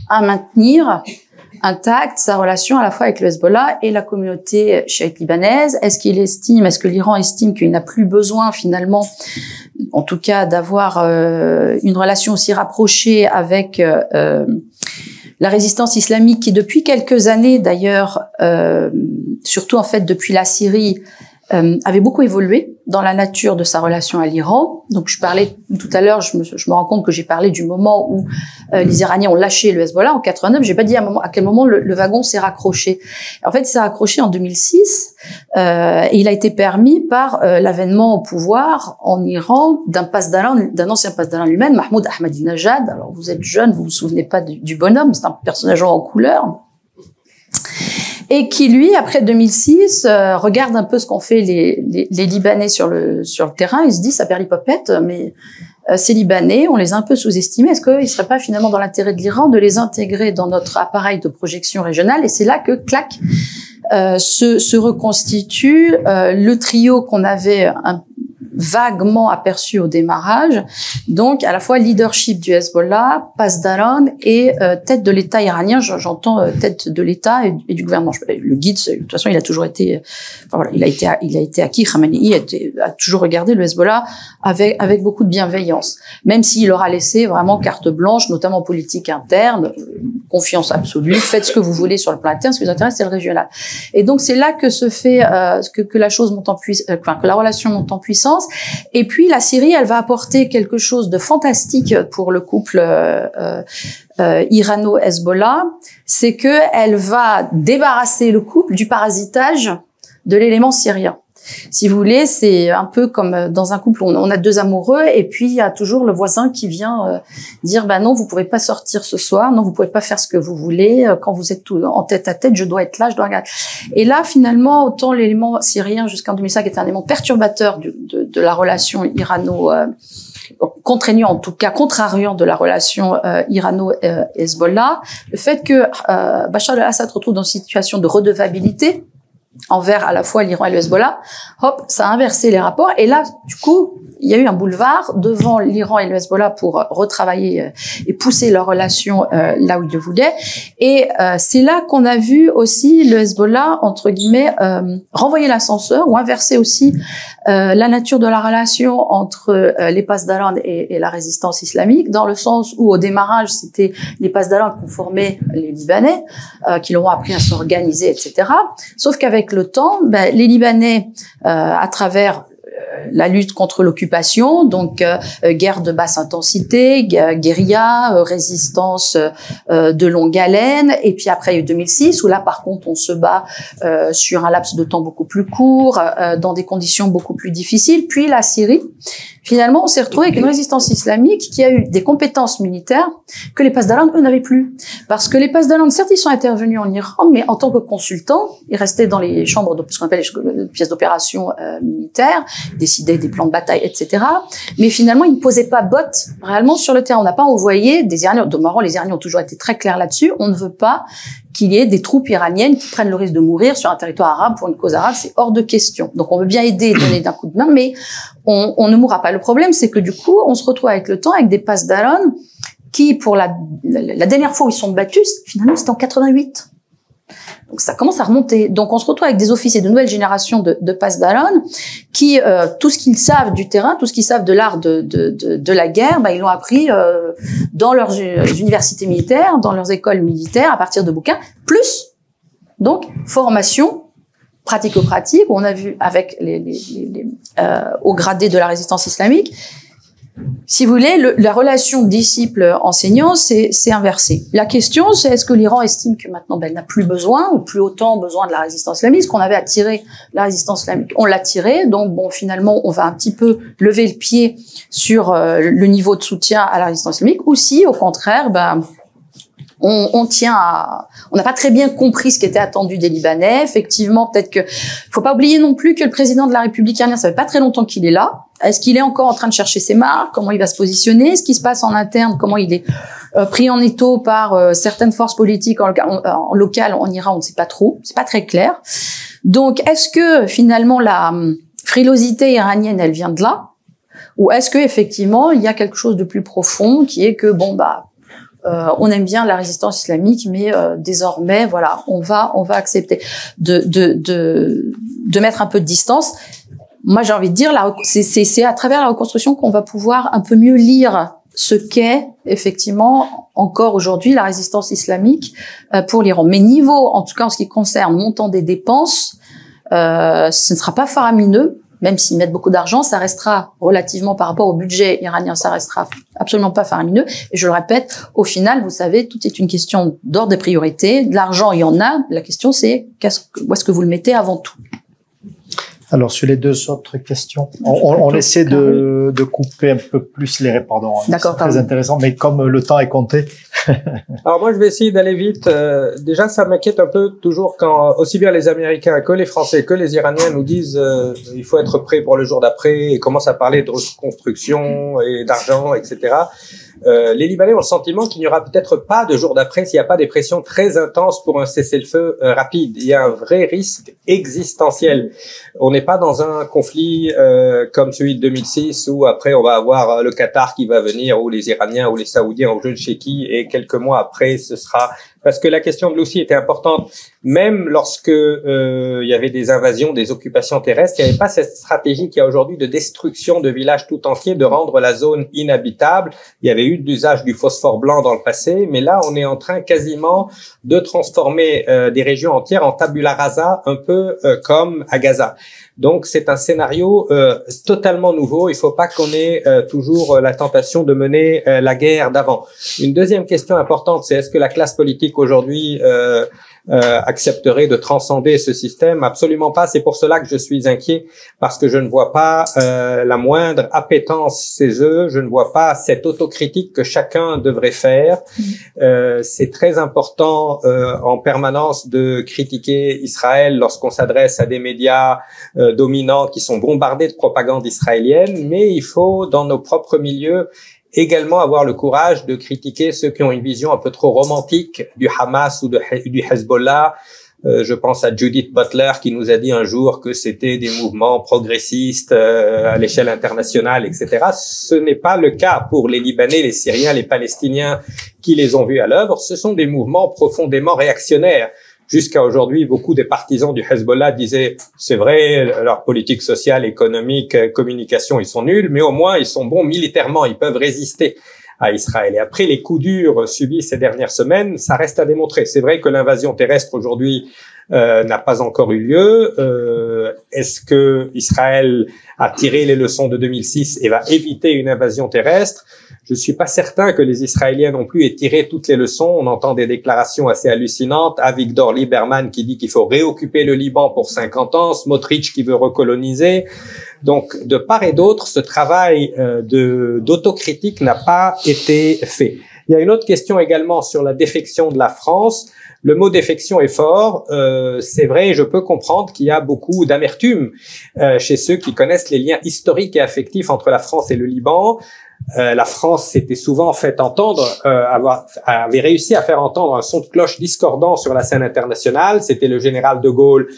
à maintenir intacte sa relation à la fois avec le Hezbollah et la communauté chiite libanaise. Est-ce que l'Iran estime qu'il n'a plus besoin finalement, en tout cas, d'avoir une relation aussi rapprochée avec la résistance islamique qui, depuis quelques années d'ailleurs, surtout en fait depuis la Syrie, avait beaucoup évolué dans la nature de sa relation à l'Iran. Donc je parlais tout à l'heure, je me rends compte que j'ai parlé du moment où les Iraniens ont lâché le Hezbollah en 89. J'ai pas dit à quel moment le wagon s'est raccroché. En fait, il s'est raccroché en 2006 et il a été permis par l'avènement au pouvoir en Iran d'un ancien pasdaran lui-même, Mahmoud Ahmadinejad. Alors vous êtes jeune, vous vous souvenez pas du bonhomme, c'est un personnage en couleur. Et qui, lui, après 2006, regarde un peu ce qu'ont fait les Libanais sur le terrain. Il se dit, ça perlipopette, mais ces Libanais, on les a un peu sous-estimés. Est-ce qu'il ne serait pas finalement dans l'intérêt de l'Iran de les intégrer dans notre appareil de projection régionale? Et c'est là que, clac, se reconstitue le trio qu'on avait vaguement aperçu au démarrage, donc à la fois leadership du Hezbollah, pasdaran et tête de l'État iranien. J'entends tête de l'État et du gouvernement. Le guide, de toute façon, il a toujours été, enfin, voilà, il a été acquis. Khamenei a toujours regardé le Hezbollah avec beaucoup de bienveillance, même s'il leur a laissé vraiment carte blanche, notamment en politique interne, confiance absolue. Faites ce que vous voulez sur le plan interne. Ce qui vous intéresse, c'est le régional. Et donc c'est là que se fait que la chose monte en puissance, que la relation monte en puissance. Et puis la Syrie, elle va apporter quelque chose de fantastique pour le couple irano-Hezbollah, c'est que elle va débarrasser le couple du parasitage de l'élément syrien. Si vous voulez, c'est un peu comme dans un couple où on a 2 amoureux et puis il y a toujours le voisin qui vient dire bah non, vous pourrez pas sortir ce soir, non, vous pouvez pas faire ce que vous voulez, quand vous êtes tout en tête à tête, je dois être là, je dois regarder. Et là, finalement, autant l'élément syrien jusqu'en 2005 était un élément perturbateur de la relation irano contraignant, en tout cas contrariant de la relation irano-Hezbollah, le fait que Bachar al-Assad se retrouve dans une situation de redevabilité envers à la fois l'Iran et le Hezbollah, hop, ça a inversé les rapports. Et là, du coup, il y a eu un boulevard devant l'Iran et le Hezbollah pour retravailler et pousser leur relation là où ils le voulaient. Et c'est là qu'on a vu aussi le Hezbollah, entre guillemets, renvoyer l'ascenseur ou inverser aussi la nature de la relation entre les pasdaran et la résistance islamique, dans le sens où au démarrage, c'était les pasdaran qui formaient les Libanais, qui leur ont appris à s'organiser, etc. Sauf qu'avec le temps, les Libanais, à travers la lutte contre l'occupation, donc guerre de basse intensité, guérilla, résistance de longue haleine, et puis après il y a eu 2006 où là par contre on se bat sur un laps de temps beaucoup plus court, dans des conditions beaucoup plus difficiles. Puis la Syrie, finalement on s'est retrouvé avec une résistance islamique qui a eu des compétences militaires que les Pasdaran eux n'avaient plus, parce que les Pasdaran certes ils sont intervenus en Iran, mais en tant que consultants ils restaient dans les chambres de ce qu'on appelle les pièces d'opération militaires, décidaient des plans de bataille, etc. Mais finalement ils ne posaient pas botte réellement sur le terrain. On n'a pas envoyé des Iraniens. De marrant, les Iraniens ont toujours été très clairs là-dessus. On ne veut pas qu'il y ait des troupes iraniennes qui prennent le risque de mourir sur un territoire arabe pour une cause arabe, c'est hors de question. Donc on veut bien aider et donner d'un coup de main, mais on ne mourra pas. Le problème, c'est que du coup, on se retrouve avec le temps avec des Pasdaran qui, pour la dernière fois où ils sont battus, finalement c'était en 88. Donc ça commence à remonter. Donc on se retrouve avec des officiers de nouvelle génération de Pasdaran qui, tout ce qu'ils savent du terrain, tout ce qu'ils savent de l'art de la guerre, ils l'ont appris dans leurs universités militaires, dans leurs écoles militaires, à partir de bouquins, plus donc formation pratico-pratique, où on a vu avec au gradé de la résistance islamique. Si vous voulez, la relation disciple-enseignant, c'est inversé. La question, c'est est-ce que l'Iran estime que maintenant, elle n'a plus besoin, ou plus autant besoin de la résistance islamique, qu'on avait à tirer la résistance islamique. On l'a tirée, donc bon, finalement, on va un petit peu lever le pied sur le niveau de soutien à la résistance islamique, ou si, au contraire, on tient à, on n'a pas très bien compris ce qui était attendu des Libanais. Effectivement, peut-être que, faut pas oublier non plus que le président de la République iranienne, ça fait pas très longtemps qu'il est là. Est-ce qu'il est encore en train de chercher ses marques? Comment il va se positionner? Ce qui se passe en interne? Comment il est pris en étau par certaines forces politiques en local en Iran? On ne sait pas trop. C'est pas très clair. Donc, est-ce que finalement la frilosité iranienne, elle vient de là? Ou est-ce que effectivement il y a quelque chose de plus profond qui est que on aime bien la résistance islamique, mais désormais, voilà, on va accepter de mettre un peu de distance. Moi, j'ai envie de dire, c'est à travers la reconstruction qu'on va pouvoir un peu mieux lire ce qu'est effectivement encore aujourd'hui la résistance islamique pour l'Iran. Mais niveau, en tout cas en ce qui concerne montant des dépenses, ce ne sera pas faramineux. Même s'ils mettent beaucoup d'argent, ça restera relativement par rapport au budget iranien, ça restera absolument pas faramineux. Et je le répète, au final, vous savez, tout est une question d'ordre des priorités. De l'argent, il y en a. La question, c'est où est-ce que vous le mettez avant tout? Alors, sur les deux autres questions, on essaie de couper un peu plus les répondants. D'accord. C'est très intéressant, mais comme le temps est compté. Alors moi, je vais essayer d'aller vite. Déjà, ça m'inquiète un peu toujours quand aussi bien les Américains que les Français que les Iraniens nous disent il faut être prêt pour le jour d'après et commencent à parler de reconstruction et d'argent, etc. Les Libanais ont le sentiment qu'il n'y aura peut-être pas de jour d'après s'il n'y a pas des pressions très intenses pour un cessez-le-feu rapide. Il y a un vrai risque existentiel. On n'est pas dans un conflit comme celui de 2006 où après on va avoir le Qatar qui va venir ou les Iraniens ou les Saoudiens au jeu de chéquier et quelques mois après ce sera... Parce que la question de l'Houthi était importante. Même lorsque il y avait des invasions, des occupations terrestres, il n'y avait pas cette stratégie qu'il y a aujourd'hui de destruction de villages tout entiers, de rendre la zone inhabitable. Il y avait eu de l'usage du phosphore blanc dans le passé, mais là, on est en train quasiment de transformer des régions entières en tabula rasa, un peu comme à Gaza. Donc, c'est un scénario totalement nouveau. Il ne faut pas qu'on ait toujours la tentation de mener la guerre d'avant. Une deuxième question importante, c'est est-ce que la classe politique aujourd'hui accepterait de transcender ce système? Absolument pas. C'est pour cela que je suis inquiet, parce que je ne vois pas la moindre appétence chez eux. Je ne vois pas cette autocritique que chacun devrait faire. C'est très important en permanence de critiquer Israël lorsqu'on s'adresse à des médias dominants qui sont bombardés de propagande israélienne, mais il faut, dans nos propres milieux, également avoir le courage de critiquer ceux qui ont une vision un peu trop romantique du Hamas ou du Hezbollah. Je pense à Judith Butler qui nous a dit un jour que c'était des mouvements progressistes à l'échelle internationale, etc. Ce n'est pas le cas pour les Libanais, les Syriens, les Palestiniens qui les ont vus à l'œuvre. Ce sont des mouvements profondément réactionnaires. Jusqu'à aujourd'hui, beaucoup des partisans du Hezbollah disaient « c'est vrai, leur politique sociale, économique, communication, ils sont nuls, mais au moins ils sont bons militairement, ils peuvent résister à Israël. » Et après les coups durs subis ces dernières semaines, ça reste à démontrer. C'est vrai que l'invasion terrestre aujourd'hui n'a pas encore eu lieu. Est-ce que Israël a tiré les leçons de 2006 et va éviter une invasion terrestre? Je suis pas certain que les Israéliens non plus aient tiré toutes les leçons. On entend des déclarations assez hallucinantes. Avigdor Lieberman qui dit qu'il faut réoccuper le Liban pour 50 ans, Smotrich qui veut recoloniser. Donc, de part et d'autre, ce travail d'autocritique n'a pas été fait. Il y a une autre question également sur la défection de la France. Le mot défection est fort. C'est vrai, je peux comprendre qu'il y a beaucoup d'amertume chez ceux qui connaissent les liens historiques et affectifs entre la France et le Liban. La France s'était souvent fait entendre, avait réussi à faire entendre un son de cloche discordant sur la scène internationale. C'était le général de Gaulle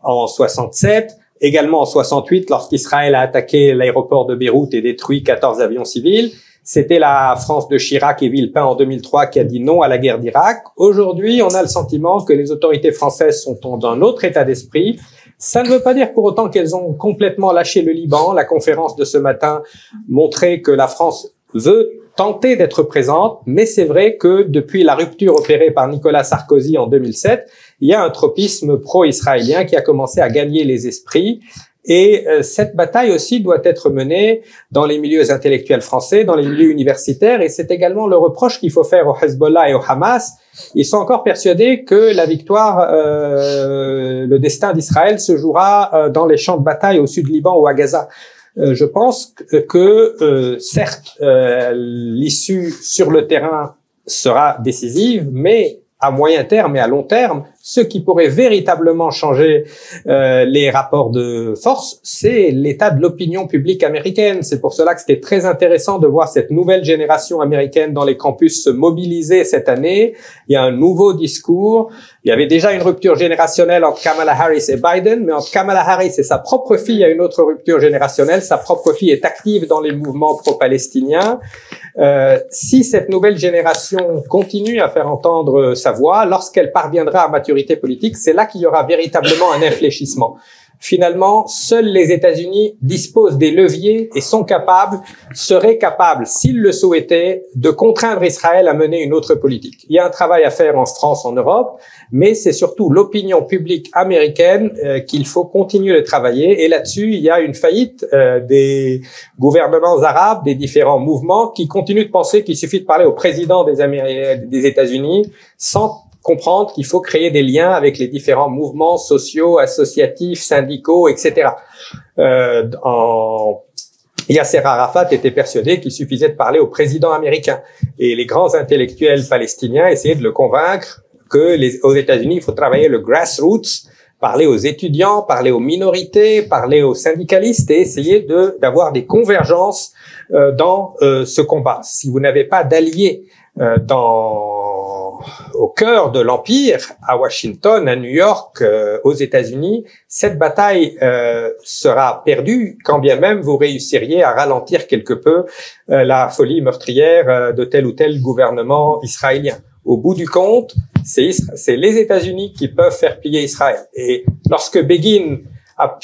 en 67, également en 68 lorsqu'Israël a attaqué l'aéroport de Beyrouth et détruit 14 avions civils. C'était la France de Chirac et Villepin en 2003 qui a dit non à la guerre d'Irak. Aujourd'hui, on a le sentiment que les autorités françaises sont dans un autre état d'esprit. Ça ne veut pas dire pour autant qu'elles ont complètement lâché le Liban. La conférence de ce matin montrait que la France veut tenter d'être présente, mais c'est vrai que depuis la rupture opérée par Nicolas Sarkozy en 2007, il y a un tropisme pro-israélien qui a commencé à gagner les esprits. Et cette bataille aussi doit être menée dans les milieux intellectuels français, dans les milieux universitaires, et c'est également le reproche qu'il faut faire au Hezbollah et au Hamas. Ils sont encore persuadés que la victoire, le destin d'Israël se jouera dans les champs de bataille au sud du Liban ou à Gaza. Je pense que certes, l'issue sur le terrain sera décisive, mais à moyen terme et à long terme, ce qui pourrait véritablement changer les rapports de force, c'est l'état de l'opinion publique américaine. C'est pour cela que c'était très intéressant de voir cette nouvelle génération américaine dans les campus se mobiliser cette année. Il y a un nouveau discours. Il y avait déjà une rupture générationnelle entre Kamala Harris et Biden, mais entre Kamala Harris et sa propre fille, il y a une autre rupture générationnelle. Sa propre fille est active dans les mouvements pro-palestiniens. Si cette nouvelle génération continue à faire entendre sa voix, lorsqu'elle parviendra à maturité politique, c'est là qu'il y aura véritablement un infléchissement. Finalement, seuls les États-Unis disposent des leviers et seraient capables, s'ils le souhaitaient, de contraindre Israël à mener une autre politique. Il y a un travail à faire en France, en Europe, mais c'est surtout l'opinion publique américaine qu'il faut continuer de travailler. Et là-dessus, il y a une faillite des gouvernements arabes, des différents mouvements qui continuent de penser qu'il suffit de parler au président des États-Unis sans comprendre qu'il faut créer des liens avec les différents mouvements sociaux, associatifs, syndicaux, etc. Yasser Arafat était persuadé qu'il suffisait de parler au président américain. Et les grands intellectuels palestiniens essayaient de le convaincre que aux États-Unis, il faut travailler le grassroots, parler aux étudiants, parler aux minorités, parler aux syndicalistes et essayer d'avoir des convergences dans ce combat. Si vous n'avez pas d'alliés au cœur de l'empire, à Washington, à New York, aux États-Unis, cette bataille sera perdue, quand bien même vous réussiriez à ralentir quelque peu la folie meurtrière de tel ou tel gouvernement israélien. Au bout du compte, c'est les États-Unis qui peuvent faire plier Israël. Et lorsque Begin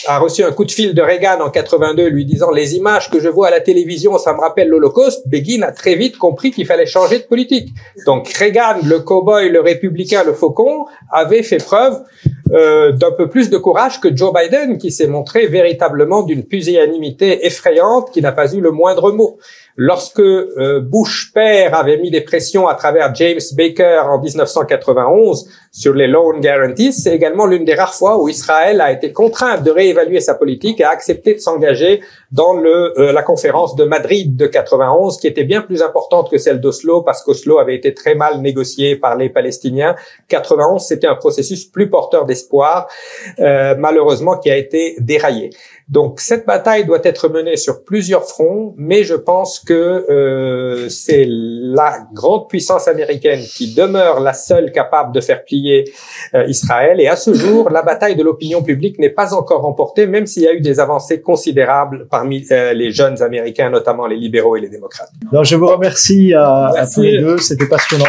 a reçu un coup de fil de Reagan en 82 lui disant « Les images que je vois à la télévision, ça me rappelle l'Holocauste », Begin a très vite compris qu'il fallait changer de politique. Donc Reagan, le cow-boy, le républicain, le faucon, avait fait preuve d'un peu plus de courage que Joe Biden, qui s'est montré véritablement d'une pusillanimité effrayante, qui n'a pas eu le moindre mot. Lorsque Bush père avait mis des pressions à travers James Baker en 1991 sur les loan guarantees, c'est également l'une des rares fois où Israël a été contrainte de réévaluer sa politique et a accepté de s'engager dans la conférence de Madrid de 91, qui était bien plus importante que celle d'Oslo, parce qu'Oslo avait été très mal négocié par les Palestiniens. 91, c'était un processus plus porteur d'espoir, malheureusement, qui a été déraillé. Donc cette bataille doit être menée sur plusieurs fronts, mais je pense que c'est la grande puissance américaine qui demeure la seule capable de faire plier Israël. Et à ce jour, la bataille de l'opinion publique n'est pas encore remportée, même s'il y a eu des avancées considérables parmi les jeunes Américains, notamment les libéraux et les démocrates. Alors je vous remercie à tous les deux, c'était passionnant.